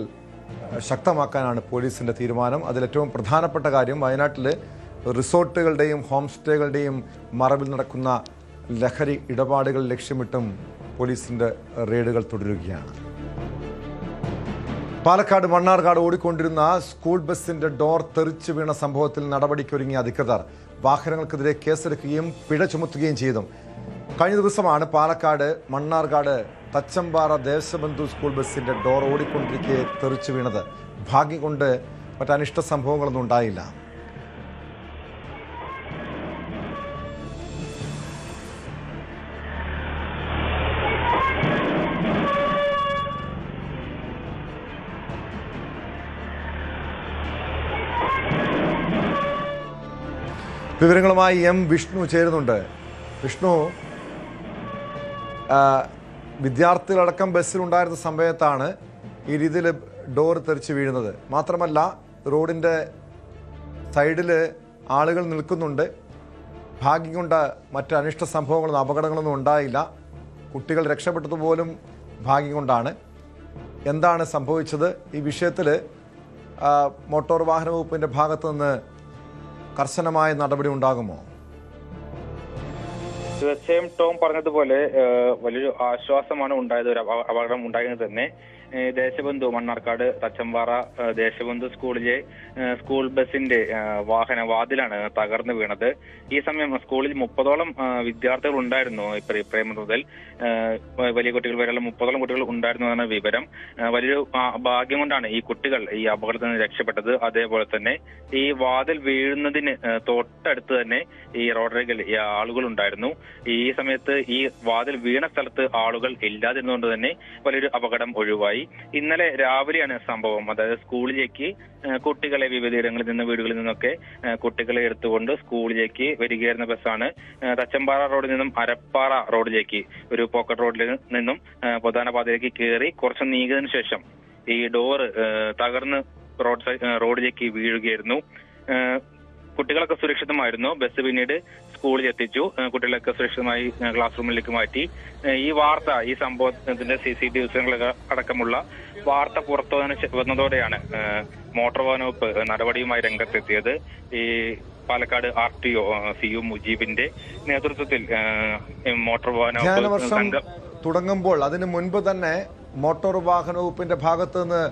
ശക്തമാക്കാനാണ് പോലീസിൻ്റെ തീരുമാനം. അതിലേറ്റവും പ്രധാനപ്പെട്ട കാര്യം വയനാട്ടിൽ റിസോർട്ടുകളുടെയും ഹോം സ്റ്റേകളുടെയും മറവിൽ നടക്കുന്ന ലഹരി ഇടപാടുകൾ ലക്ഷ്യമിട്ടും പോലീസിൻ്റെ റെയ്ഡുകൾ തുടരുകയാണ്. പാലക്കാട് മണ്ണാർക്കാട് ഓടിക്കൊണ്ടിരുന്ന സ്കൂൾ ബസിന്റെ ഡോർ തെറിച്ചു വീണ സംഭവത്തിൽ നടപടിക്കൊരുങ്ങിയ അധികൃതർ വാഹനങ്ങൾക്കെതിരെ കേസെടുക്കുകയും പിഴ ചുമത്തുകയും ചെയ്തു. കഴിഞ്ഞ ദിവസമാണ് പാലക്കാട് മണ്ണാർക്കാട് തച്ചമ്പാറ ദേശബന്ധു സ്കൂൾ ബസിന്റെ ഡോർ ഓടിക്കൊണ്ടിരിക്കെ തെറിച്ചു വീണത്. ഭാഗ്യം കൊണ്ട് മറ്റനിഷ്ട സംഭവങ്ങളൊന്നും ഉണ്ടായില്ല. വിവരങ്ങളുമായി വിഷ്ണു ചേരുന്നുണ്ട്. വിഷ്ണു, വിദ്യാർത്ഥികളടക്കം ബസ്സിലുണ്ടായിരുന്ന സമയത്താണ് ഈ രീതിയിൽ ഡോർ തെറിച്ച് വീഴുന്നത്. മാത്രമല്ല റോഡിൻ്റെ സൈഡിൽ ആളുകൾ നിൽക്കുന്നുണ്ട്. ഭാഗ്യം കൊണ്ട് മറ്റ് അനിഷ്ട സംഭവങ്ങളൊന്നും അപകടങ്ങളൊന്നും ഉണ്ടായില്ല. കുട്ടികൾ രക്ഷപ്പെട്ടത് പോലും ഭാഗ്യം കൊണ്ടാണ്. എന്താണ് സംഭവിച്ചത്? ഈ വിഷയത്തിൽ മോട്ടോർ വാഹന വകുപ്പിൻ്റെ ഭാഗത്തു നിന്ന് കർശനമായ നടപടി ഉണ്ടാകുമോ? തീർച്ചയായും ടോം പറഞ്ഞതുപോലെ വലിയൊരു ആശ്വാസമാണ് ഉണ്ടായത്. ഒരു അപകടം ഉണ്ടായത് തന്നെ ദേശബന്ധു മണ്ണാർക്കാട് തച്ചമ്പാറ ദേശബന്ധു സ്കൂളിലെ സ്കൂൾ ബസിന്റെ വാതിലാണ് തകർന്നു വീണത്. ഈ സമയം സ്കൂളിൽ 30ഓളം വിദ്യാർത്ഥികൾ ഉണ്ടായിരുന്നു. പ്രൈമറി മുതൽ വലിയ കുട്ടികൾ വരെയുള്ള 30ഓളം കുട്ടികൾ ഉണ്ടായിരുന്നു എന്നാണ് വിവരം. വലിയൊരു ഭാഗ്യം കൊണ്ടാണ് ഈ കുട്ടികൾ ഈ അപകടത്തിൽ നിന്ന് രക്ഷപ്പെട്ടത്. അതേപോലെ തന്നെ ഈ വാതിൽ വീഴുന്നതിന് തൊട്ടടുത്ത് തന്നെ ഈ റോഡരികിൽ ആളുകൾ ഉണ്ടായിരുന്നു. ഈ സമയത്ത് ഈ വാതിൽ വീണ സ്ഥലത്ത് ആളുകൾ ഇല്ലാതിരുന്നുകൊണ്ട് തന്നെ വലിയൊരു അപകടം ഒഴിവായി. ഇന്നലെ രാവിലെയാണ് സംഭവം. അതായത് സ്കൂളിലേക്ക് കുട്ടികളെ വിവിധയിടങ്ങളിൽ നിന്ന് വീടുകളിൽ നിന്നൊക്കെ കുട്ടികളെ എടുത്തുകൊണ്ട് സ്കൂളിലേക്ക് വരികയായിരുന്ന ബസ്സാണ് തച്ചമ്പാറ റോഡിൽ നിന്നും അരപ്പാറ റോഡിലേക്ക് ഒരു പോക്കറ്റ് റോഡിൽ നിന്നും പ്രധാന പാതയിലേക്ക് കയറി കുറച്ച് നീങ്ങിയതിനു ശേഷം ഈ ഡോറ് തകർന്ന് റോഡിലേക്ക് വീഴുകയായിരുന്നു. കുട്ടികളൊക്കെ സുരക്ഷിതമായിരുന്നു. ബസ് പിന്നീട് സ്കൂളിൽ എത്തിച്ചു. കുട്ടികളൊക്കെ സുരക്ഷിതമായി ക്ലാസ് റൂമിലേക്ക് മാറ്റി. ഈ വാർത്ത, ഈ സംഭവത്തിന്റെ CCTV ദൃശ്യങ്ങളൊക്കെ അടക്കമുള്ള വാർത്ത പുറത്തു വന്നതോടെയാണ് മോട്ടോർ വാഹന വകുപ്പ് നടപടിയുമായി രംഗത്തെത്തിയത്. ഈ പാലക്കാട് RTO CU മുജീബിന്റെ നേതൃത്വത്തിൽ മോട്ടോർ വാഹന വകുപ്പ് തുടങ്ങുമ്പോൾ അതിന് മുൻപ് തന്നെ മോട്ടോർ വാഹന വകുപ്പിന്റെ ഭാഗത്ത് നിന്ന്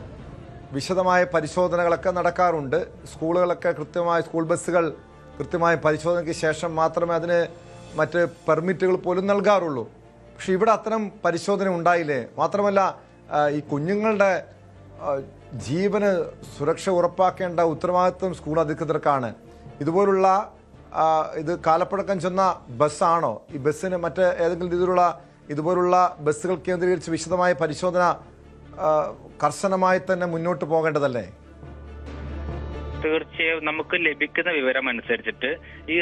വിശദമായ പരിശോധനകളൊക്കെ നടക്കാറുണ്ട്. സ്കൂളുകളൊക്കെ സ്കൂൾ ബസ്സുകൾ കൃത്യമായ പരിശോധനയ്ക്ക് ശേഷം മാത്രമേ അതിന് മറ്റ് പെർമിറ്റുകൾ പോലും നൽകാറുള്ളൂ. പക്ഷെ ഇവിടെ അത്തരം പരിശോധന ഉണ്ടായില്ലേ? മാത്രമല്ല ഈ കുഞ്ഞുങ്ങളുടെ ജീവന് സുരക്ഷ ഉറപ്പാക്കേണ്ട ഉത്തരവാദിത്വം സ്കൂൾ അധികൃതർക്കാണ്. ഇതുപോലുള്ള ഇത് കാലപ്പഴക്കം ചെന്ന ബസ്സാണോ? ഈ ബസ്സിന് മറ്റ് ഏതെങ്കിലും രീതിയിലുള്ള ഇതുപോലുള്ള ബസ്സുകൾ കേന്ദ്രീകരിച്ച് വിശദമായ പരിശോധന കർശനമായി തന്നെ മുന്നോട്ട് പോകേണ്ടതല്ലേ? തീർച്ചയായും നമുക്ക് ലഭിക്കുന്ന വിവരം അനുസരിച്ചിട്ട് ഈ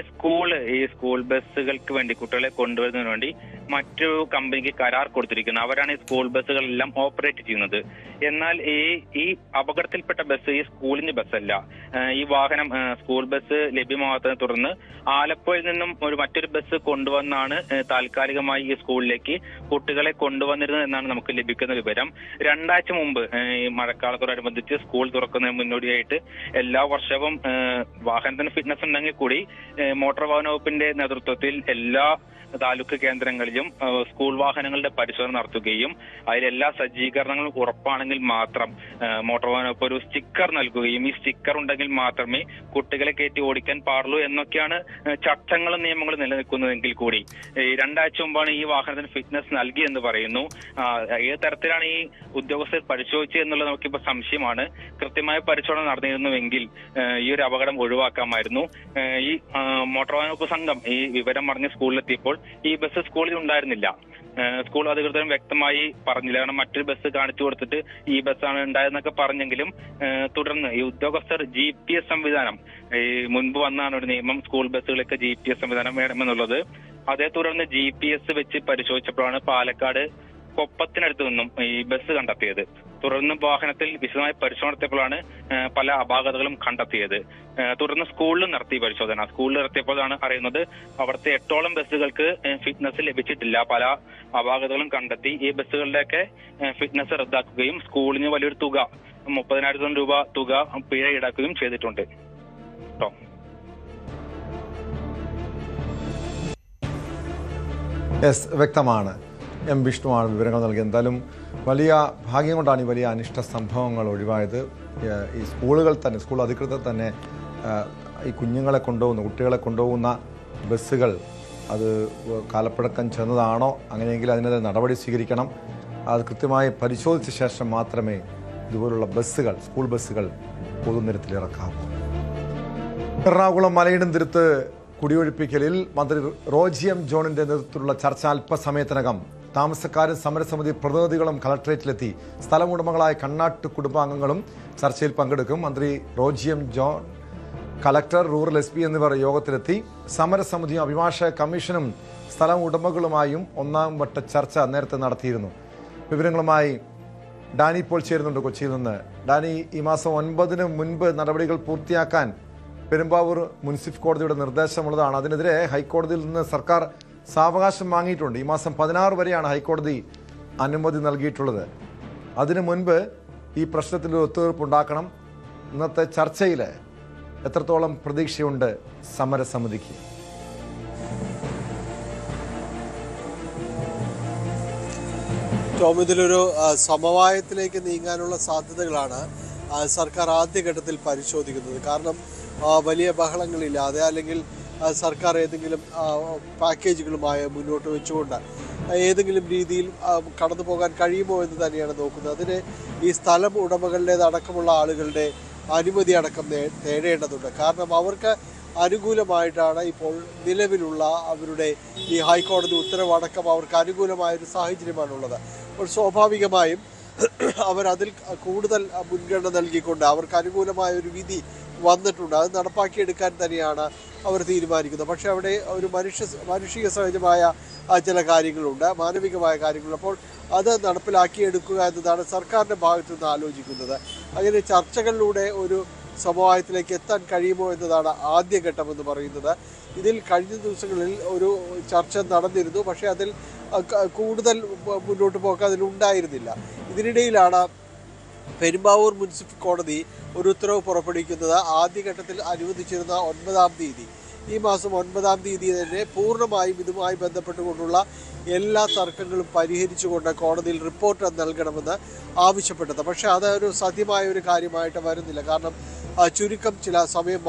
സ്കൂൾ ബസ്സുകൾക്ക് വേണ്ടി കുട്ടികളെ കൊണ്ടുവരുന്നതിന് വേണ്ടി മറ്റൊരു കമ്പനിക്ക് കരാർ കൊടുത്തിരിക്കുന്നു. അവരാണ് ഈ സ്കൂൾ ബസ്സുകളെല്ലാം ഓപ്പറേറ്റ് ചെയ്യുന്നത്. എന്നാൽ ഈ അപകടത്തിൽപ്പെട്ട ബസ് ഈ സ്കൂളിന്റെ ബസ്സല്ല. ഈ വാഹനം സ്കൂൾ ബസ് ലഭ്യമാകാത്തതിനെ തുടർന്ന് ആലപ്പുഴയിൽ നിന്നും മറ്റൊരു ബസ് കൊണ്ടുവന്നാണ് താൽക്കാലികമായി ഈ സ്കൂളിലേക്ക് കുട്ടികളെ കൊണ്ടുവന്നിരുന്നത് എന്നാണ് നമുക്ക് ലഭിക്കുന്ന വിവരം. 2 ആഴ്ച മുമ്പ് ഈ മഴക്കാലത്തോടനുബന്ധിച്ച് സ്കൂൾ തുറക്കുന്നതിന് മുന്നോടിയായിട്ട് എല്ലാ വർഷവും വാഹനത്തിന് ഫിറ്റ്നസ് ഉണ്ടെങ്കിൽ കൂടി മോട്ടോർ വാഹന വകുപ്പിന്റെ നേതൃത്വത്തിൽ എല്ലാ താലൂക്ക് കേന്ദ്രങ്ങളിലും സ്കൂൾ വാഹനങ്ങളുടെ പരിശോധന നടത്തുകയും അതിലെല്ലാ സജ്ജീകരണങ്ങളും ഉറപ്പാണെങ്കിൽ മാത്രം മോട്ടോർ വാഹന വകുപ്പ് ഒരു സ്റ്റിക്കർ നൽകുകയും ഈ സ്റ്റിക്കർ ഉണ്ടെങ്കിൽ മാത്രമേ കുട്ടികളെ കയറ്റി ഓടിക്കാൻ പാടുള്ളൂ എന്നൊക്കെയാണ് ചട്ടങ്ങളും നിയമങ്ങളും നിലനിൽക്കുന്നതെങ്കിൽ കൂടി 2 ആഴ്ച മുമ്പാണ് ഈ വാഹനത്തിന് ഫിറ്റ്നസ് നൽകി എന്ന് പറയുന്നു. ഏത് തരത്തിലാണ് ഈ ഉദ്യോഗസ്ഥർ പരിശോധിച്ചത് എന്നുള്ളത് നമുക്കിപ്പോൾ സംശയമാണ്. കൃത്യമായ പരിശോധന നടന്നിരുന്നുവെങ്കിൽ ഈ ഒരു അപകടം ഒഴിവാക്കാമായിരുന്നു. ഈ മോട്ടോർ വാഹന വകുപ്പ് സംഘം ഈ വിവരം അറിഞ്ഞ് സ്കൂളിലെത്തിയപ്പോൾ ഈ ബസ് സ്കൂളിൽ ഉണ്ടായിരുന്നില്ല. സ്കൂൾ അധികൃതരും വ്യക്തമായി പറഞ്ഞില്ല. കാരണം മറ്റൊരു ബസ് കാണിച്ചു കൊടുത്തിട്ട് ഈ ബസ്സാണ് ഉണ്ടായതെന്നൊക്കെ പറഞ്ഞെങ്കിലും തുടർന്ന് ഈ ഉദ്യോഗസ്ഥർ GPS സംവിധാനം മുൻപ് വന്നാണ് ഒരു നിയമം, സ്കൂൾ ബസ്സുകളൊക്കെ GPS സംവിധാനം വേണമെന്നുള്ളത്. അതേ തുടർന്ന് GPS വെച്ച് പരിശോധിച്ചപ്പോഴാണ് പാലക്കാട് കൊപ്പത്തിനടുത്ത് നിന്നും ഈ ബസ് കണ്ടെത്തിയത്. തുടർന്ന് വാഹനത്തിൽ വിശദമായി പരിശോധന നടത്തിയപ്പോഴാണ് പല അപാകതകളും കണ്ടെത്തിയത്. തുടർന്ന് സ്കൂളിൽ നടത്തിയ പരിശോധന. സ്കൂളിൽ നടത്തിയപ്പോഴാണ് അറിയുന്നത് അവിടുത്തെ 8ഓളം ബസ്സുകൾക്ക് ഫിറ്റ്നസ് ലഭിച്ചിട്ടില്ല. പല അപാകതകളും കണ്ടെത്തി. ഈ ബസ്സുകളുടെയൊക്കെ ഫിറ്റ്നസ് റദ്ദാക്കുകയും സ്കൂളിന് വലിയൊരു തുക 30,000 രൂപ തുക പിഴ ഈടാക്കുകയും ചെയ്തിട്ടുണ്ട്. വ്യക്തമാണ്. M. വിഷ്ണുവാണ് വിവരങ്ങൾ നൽകിയത്. എന്തായാലും വലിയ ഭാഗ്യം കൊണ്ടാണ് ഈ വലിയ അനിഷ്ട സംഭവങ്ങൾ ഒഴിവായത്. ഈ സ്കൂളുകൾ തന്നെ, സ്കൂൾ അധികൃതർ തന്നെ ഈ കുഞ്ഞുങ്ങളെ കൊണ്ടുപോകുന്ന, കുട്ടികളെ കൊണ്ടുപോകുന്ന ബസ്സുകൾ അത് കാലപ്പഴക്കം ചെന്നതാണോ, അങ്ങനെയെങ്കിൽ അതിനെതിരെ നടപടി സ്വീകരിക്കണം. അത് കൃത്യമായി പരിശോധിച്ച ശേഷം മാത്രമേ ഇതുപോലുള്ള ബസ്സുകൾ, സ്കൂൾ ബസ്സുകൾ പൊതുനിരത്തിലിറക്കാവൂ. എറണാകുളം മലയിടംതിരുത്ത് കുടിയൊഴിപ്പിക്കലിൽ മന്ത്രി റോജി M. ജോണിന്റെ നേതൃത്വത്തിലുള്ള ചർച്ച അല്പസമയത്തിനകം. താമസക്കാരും സമരസമിതി പ്രതിനിധികളും കളക്ടറേറ്റിലെത്തി. സ്ഥലമുടമകളായ കണ്ണാട്ട് കുടുംബാംഗങ്ങളും ചർച്ചയിൽ പങ്കെടുക്കും. മന്ത്രി Roji M. John, collector, rural SP എന്നിവർ യോഗത്തിലെത്തി. സമരസമിതിയും അഭിഭാഷക കമ്മീഷനും സ്ഥലം ഉടമകളുമായും 1ാം വട്ട ചർച്ച നേരത്തെ നടത്തിയിരുന്നു. വിവരങ്ങളുമായി ഡാനി ഇപ്പോൾ ചേരുന്നുണ്ട് കൊച്ചിയിൽ നിന്ന്. ഡാനി, ഈ മാസം 9-ന് മുൻപ് നടപടികൾ പൂർത്തിയാക്കാൻ പെരുമ്പാവൂർ മുനിസിപ്പൽ കോടതിയുടെ നിർദ്ദേശമുള്ളതാണ്. അതിനെതിരെ ഹൈക്കോടതിയിൽ നിന്ന് സർക്കാർ സാവകാശം വാങ്ങിയിട്ടുണ്ട്. ഈ മാസം 16 വരെയാണ് ഹൈക്കോടതി അനുമതി നൽകിയിട്ടുള്ളത്. അതിനു മുൻപ് ഈ പ്രശ്നത്തിൽ ഒരു ഒത്തുതീർപ്പുണ്ടാക്കണം. ഇന്നത്തെ ചർച്ചയിൽ എത്രത്തോളം പ്രതീക്ഷയുണ്ട് സമരസമിതിക്ക്? ടോം, ഇതിലൊരു സമവായത്തിലേക്ക് നീങ്ങാനുള്ള സാധ്യതകളാണ് സർക്കാർ ആദ്യഘട്ടത്തിൽ പരിശോധിക്കുന്നത്. കാരണം വലിയ ബഹളങ്ങളില്ലാതെ അല്ലെങ്കിൽ സർക്കാർ ഏതെങ്കിലും പാക്കേജുകളുമായി മുന്നോട്ട് വെച്ചുകൊണ്ട് ഏതെങ്കിലും രീതിയിൽ കടന്നു പോകാൻ കഴിയുമോ എന്ന് തന്നെയാണ് നോക്കുന്നത്. അതിന് ഈ സ്ഥലം ഉടമകളുടേതടക്കമുള്ള ആളുകളുടെ അനുമതി അടക്കം തേടേണ്ടതുണ്ട്. കാരണം അവർക്ക് അനുകൂലമായിട്ടാണ് ഇപ്പോൾ നിലവിലുള്ള അവരുടെ ഈ ഹൈക്കോടതി ഉത്തരവടക്കം അവർക്ക് അനുകൂലമായൊരു സാഹചര്യമാണുള്ളത്. അപ്പോൾ സ്വാഭാവികമായും അവരതിൽ കൂടുതൽ മുൻഗണന നൽകിക്കൊണ്ട് അവർക്ക് അനുകൂലമായ ഒരു വിധി വന്നിട്ടുണ്ട്. അത് നടപ്പാക്കിയെടുക്കാൻ തന്നെയാണ് അവർ തീരുമാനിക്കുന്നത്. പക്ഷേ അവിടെ ഒരു മാനുഷിക സഹജമായ ചില കാര്യങ്ങളുണ്ട്, മാനവികമായ കാര്യങ്ങളുണ്ട്. അപ്പോൾ അത് നടപ്പിലാക്കിയെടുക്കുക എന്നതാണ് സർക്കാരിൻ്റെ ഭാഗത്തു നിന്ന് ആലോചിക്കുന്നത്. അങ്ങനെ ചർച്ചകളിലൂടെ ഒരു സമവായത്തിലേക്ക് എത്താൻ കഴിയുമോ എന്നതാണ് ആദ്യഘട്ടമെന്ന് പറയുന്നത്. ഇതിൽ കഴിഞ്ഞ ദിവസങ്ങളിൽ ഒരു ചർച്ച നടന്നിരുന്നു, പക്ഷേ അതിൽ കൂടുതൽ മുന്നോട്ട് പോക്ക് അതിലുണ്ടായിരുന്നില്ല. ഇതിനിടയിലാണ് പെരുമ്പാവൂർ മുനിസിപ്പൽ കോടതി ഒരു ഉത്തരവ് പുറപ്പെടുവിക്കുന്നത്. ആദ്യഘട്ടത്തിൽ അനുവദിച്ചിരുന്ന 9-ാം തീയതി, ഈ മാസം 9-ാം തീയതി തന്നെ പൂർണ്ണമായും ഇതുമായി ബന്ധപ്പെട്ടുകൊണ്ടുള്ള എല്ലാ തർക്കങ്ങളും പരിഹരിച്ചുകൊണ്ട് കോടതിയിൽ റിപ്പോർട്ട് നൽകണമെന്ന് ആവശ്യപ്പെട്ടത്. പക്ഷേ അതൊരു സാധ്യമായ ഒരു കാര്യമായിട്ട് വരുന്നില്ല. കാരണം ചുരുക്കം സമയം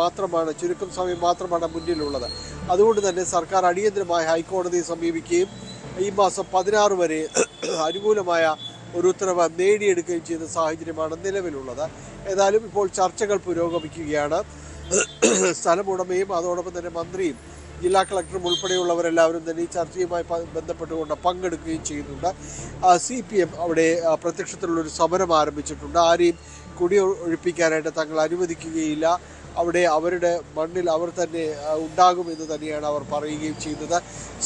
മാത്രമാണ് മുന്നിലുള്ളത്. അതുകൊണ്ട് തന്നെ സർക്കാർ അടിയന്തരമായി ഹൈക്കോടതിയെ സമീപിക്കുകയും ഈ മാസം 16 വരെ അനുകൂലമായ ഒരു ഉത്തരവ് നേടിയെടുക്കുകയും ചെയ്യുന്ന സാഹചര്യമാണ് നിലവിലുള്ളത്. ഏതായാലും ഇപ്പോൾ ചർച്ചകൾ പുരോഗമിക്കുകയാണ്. സ്ഥലമുടമയും അതോടൊപ്പം തന്നെ മന്ത്രിയും ജില്ലാ കളക്ടറും ഉൾപ്പെടെയുള്ളവരെല്ലാവരും തന്നെ ഈ ചർച്ചയുമായി ബന്ധപ്പെട്ടുകൊണ്ട് പങ്കെടുക്കുകയും ചെയ്യുന്നുണ്ട്. CPM അവിടെ പ്രത്യക്ഷത്തിലുള്ളൊരു സമരം ആരംഭിച്ചിട്ടുണ്ട്. ആരെയും കുടിയൊഴിപ്പിക്കാനായിട്ട് തങ്ങൾ അനുവദിക്കുകയില്ല, അവിടെ അവരുടെ മണ്ണിൽ അവർ തന്നെ ഉണ്ടാകുമെന്ന് തന്നെയാണ് അവർ പറയുകയും ചെയ്യുന്നത്.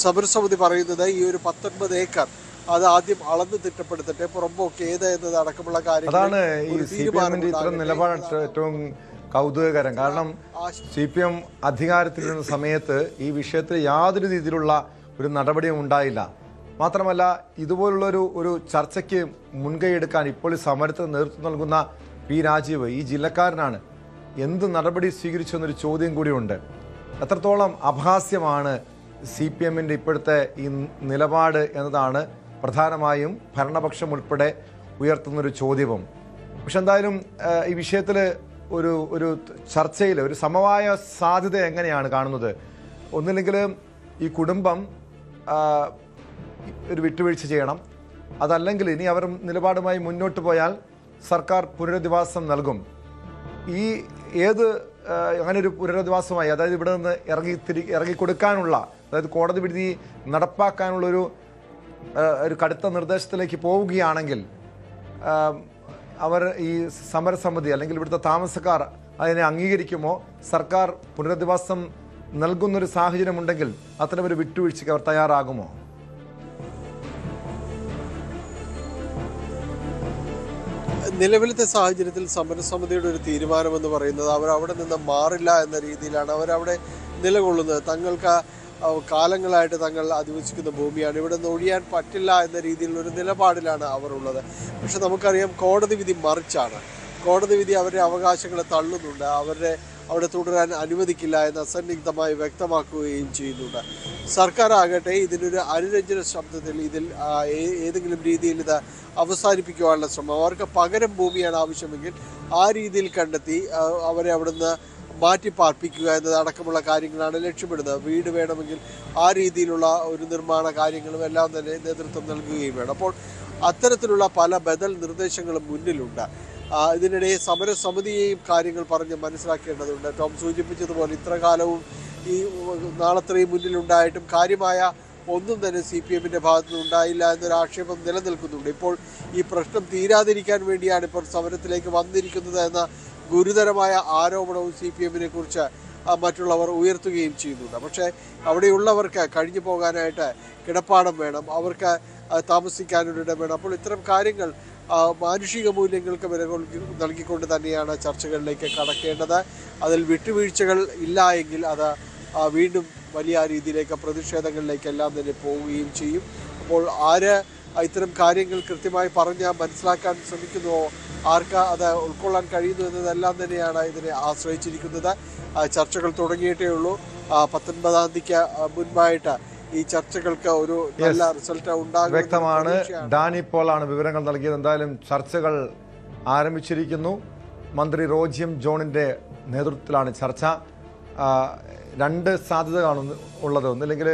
സമരസമിതി പറയുന്നത് ഈ ഒരു 19 ഏക്കർ അത് ആദ്യം അളന്ന് തിട്ടപ്പെടുത്തട്ടെ, പുറമ്പോക്ക് ഏത് എന്നത് അടക്കമുള്ള അതാണ് ഈ CPM-ന്റെ ഇത്തരം നിലപാട് ഏറ്റവും കൗതുകകരം. കാരണം CPM അധികാരത്തിലിരുന്ന സമയത്ത് ഈ വിഷയത്തിൽ യാതൊരു രീതിയിലുള്ള ഒരു നടപടിയും ഉണ്ടായില്ല. മാത്രമല്ല ഇതുപോലുള്ളൊരു ചർച്ചയ്ക്ക് മുൻകൈ എടുക്കാൻ ഇപ്പോൾ ഈ സമരത്തിന് നേതൃത്വം നൽകുന്ന P. രാജീവ് ഈ ജില്ലക്കാരനാണ്. എന്ത് നടപടി സ്വീകരിച്ചു എന്നൊരു ചോദ്യം കൂടിയുണ്ട്. എത്രത്തോളം അപഹാസ്യമാണ് CPM-ന്റെ ഇപ്പോഴത്തെ ഈ നിലപാട് എന്നതാണ് പ്രധാനമായും ഭരണപക്ഷം ഉൾപ്പെടെ ഉയർത്തുന്നൊരു ചോദ്യവും. പക്ഷെ എന്തായാലും ഈ വിഷയത്തിൽ ഒരു ചർച്ചയിൽ ഒരു സമവായ സാധ്യത എങ്ങനെയാണ് കാണുന്നത്? ഒന്നില്ലെങ്കിൽ ഈ കുടുംബം ഒരു വിട്ടുവീഴ്ച ചെയ്യണം, അതല്ലെങ്കിൽ ഇനി അവർ നിലപാടുമായി മുന്നോട്ട് പോയാൽ സർക്കാർ പുനരധിവാസം നൽകും. ഈ അങ്ങനെ ഒരു പുനരധിവാസമായി, അതായത് ഇവിടെ നിന്ന് ഇറങ്ങിക്കൊടുക്കാനുള്ള, അതായത് കോടതി വിധി നടപ്പാക്കാനുള്ളൊരു കടുത്ത നിർദ്ദേശത്തിലേക്ക് പോവുകയാണെങ്കിൽ അവർ ഈ സമരസമിതി അല്ലെങ്കിൽ ഇവിടുത്തെ താമസക്കാർ അതിനെ അംഗീകരിക്കുമോ? സർക്കാർ പുനരധിവാസം നൽകുന്നൊരു സാഹചര്യമുണ്ടെങ്കിൽ അത്തരമൊരു വിട്ടുവീഴ്ചയ്ക്ക് അവർ തയ്യാറാകുമോ? നിലവിലത്തെ സാഹചര്യത്തിൽ സമരസമിതിയുടെ ഒരു തീരുമാനമെന്ന് പറയുന്നത് അവർ അവിടെ നിന്ന് മാറില്ല എന്ന രീതിയിലാണ് അവരവിടെ നിലകൊള്ളുന്നത്. തങ്ങൾക്ക് കാലങ്ങളായിട്ട് തങ്ങൾ അധിവസിക്കുന്ന ഭൂമിയാണ്, ഇവിടെ നിന്ന് ഒഴിയാൻ പറ്റില്ല എന്ന രീതിയിലുള്ളൊരു നിലപാടിലാണ് അവർ ഉള്ളത്. പക്ഷെ നമുക്കറിയാം കോടതി വിധി മറിച്ചാണ്. കോടതി വിധി അവരുടെ അവകാശങ്ങളെ തള്ളുന്നുണ്ട്, അവിടെ തുടരാൻ അനുവദിക്കില്ല എന്ന് അസന്നിഗ്ധമായി വ്യക്തമാക്കുകയും ചെയ്യുന്നുണ്ട്. സർക്കാർ ആകട്ടെ ഇതിനൊരു അനുരഞ്ജന ശബ്ദത്തിൽ ഇതിൽ ഏതെങ്കിലും രീതിയിൽ ഇത് അവസാനിപ്പിക്കുവാനുള്ള ശ്രമം, അവർക്ക് പകരം ഭൂമിയാണ് ആവശ്യമെങ്കിൽ ആ രീതിയിൽ കണ്ടെത്തി അവരെ അവിടുന്ന് മാറ്റിപ്പാർപ്പിക്കുക എന്നതടക്കമുള്ള കാര്യങ്ങളാണ് ലക്ഷ്യമിടുന്നത്. വീട് വേണമെങ്കിൽ ആ രീതിയിലുള്ള ഒരു നിർമ്മാണ കാര്യങ്ങളും എല്ലാം തന്നെ നേതൃത്വം നൽകുകയും വേണം. അപ്പോൾ അത്തരത്തിലുള്ള പല ബദൽ നിർദ്ദേശങ്ങളും മുന്നിലുണ്ട്. ഇതിനിടെ സമരസമിതിയെയും കാര്യങ്ങൾ പറഞ്ഞ് മനസ്സിലാക്കേണ്ടതുണ്ട്. ടോം സൂചിപ്പിച്ചതുപോലെ ഇത്ര കാലവും ഈ നാളത്രയും മുന്നിലുണ്ടായിട്ടും കാര്യമായ ഒന്നും തന്നെ CPM-ന്റെ ഭാഗത്തു നിന്നുണ്ടായില്ല എന്നൊരു ആക്ഷേപം നിലനിൽക്കുന്നുണ്ട്. ഇപ്പോൾ ഈ പ്രശ്നം തീരാതിരിക്കാൻ വേണ്ടിയാണ് ഇപ്പോൾ സമരത്തിലേക്ക് വന്നിരിക്കുന്നത് എന്ന ഗുരുതരമായ ആരോപണവും CPM-നെ കുറിച്ച് മറ്റുള്ളവർ ഉയർത്തുകയും ചെയ്യുന്നുണ്ട്. പക്ഷേ അവിടെയുള്ളവർക്ക് കഴിഞ്ഞു പോകാനായിട്ട് കിടപ്പാടം വേണം, അവർക്ക് താമസിക്കാനൊരിടം വേണം. അപ്പോൾ ഇത്തരം കാര്യങ്ങൾ മാനുഷിക മൂല്യങ്ങൾക്ക് വില നൽകിക്കൊണ്ട് തന്നെയാണ് ചർച്ചകളിലേക്ക് കടക്കേണ്ടത്. അതിൽ വിട്ടുവീഴ്ചകൾ ഇല്ല എങ്കിൽ അത് വീണ്ടും വലിയ രീതിയിലേക്ക് പ്രതിഷേധങ്ങളിലേക്കെല്ലാം തന്നെ പോവുകയും ചെയ്യും. അപ്പോൾ ആര് ഇത്തരം കാര്യങ്ങൾ കൃത്യമായി പറഞ്ഞ് മനസ്സിലാക്കാൻ ശ്രമിക്കുന്നുവോ, ആർക്ക് അത് ഉൾക്കൊള്ളാൻ കഴിയുന്നു എന്നതെല്ലാം തന്നെയാണ് ഇതിനെ ആശ്രയിച്ചിരിക്കുന്നത്. ചർച്ചകൾ തുടങ്ങിയിട്ടേ ഉള്ളൂ. 19-ാം തീയതിക്ക് മുൻപായിട്ട് ഈ ചർച്ചകൾക്ക് ഒരു നല്ല റിസൾട്ട് ഉണ്ടാകും. വ്യക്തമാണ്. ഡാനി പോളാണ് വിവരങ്ങൾ നൽകിയത്. എന്തായാലും ചർച്ചകൾ ആരംഭിച്ചിരിക്കുന്നു. മന്ത്രി റോജി ജോണിന്റെ നേതൃത്വത്തിലാണ് ചർച്ച. രണ്ട് സാധ്യതകളാണ് ഉള്ളത്. ഒന്നില്ലെങ്കിൽ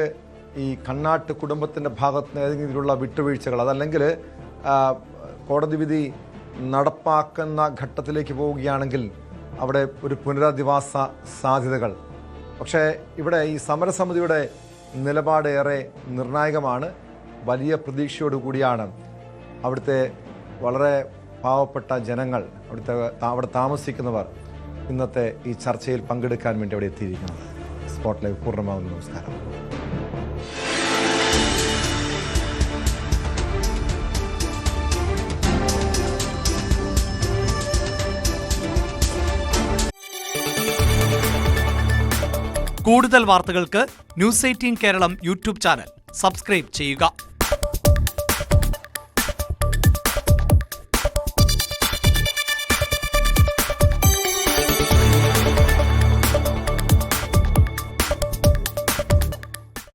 ഈ കണ്ണാട്ട് കുടുംബത്തിൻ്റെ ഭാഗത്ത് നിന്ന് ഏതെങ്കിലും രീതിയിലുള്ള വിട്ടുവീഴ്ചകൾ, അതല്ലെങ്കിൽ കോടതി വിധി നടപ്പാക്കുന്ന ഘട്ടത്തിലേക്ക് പോവുകയാണെങ്കിൽ അവിടെ ഒരു പുനരധിവാസ സാധ്യതകൾ. പക്ഷേ ഇവിടെ ഈ സമരസമിതിയുടെ നിലപാട് ഏറെ നിർണായകമാണ്. വലിയ പ്രതീക്ഷയോടുകൂടിയാണ് അവിടുത്തെ വളരെ പാവപ്പെട്ട ജനങ്ങൾ, അവിടെ താമസിക്കുന്നവർ ഇന്നത്തെ ഈ ചർച്ചയിൽ പങ്കെടുക്കാൻ വേണ്ടി അവിടെ എത്തിയിരിക്കുന്നത്. സ്പോട്ട് ലൈവ് പൂർണ്ണമാകുന്നു. നമസ്കാരം. കൂടുതൽ വാർത്തകൾക്ക് News 18 Keralam YouTube channel subscribe ചെയ്യുക.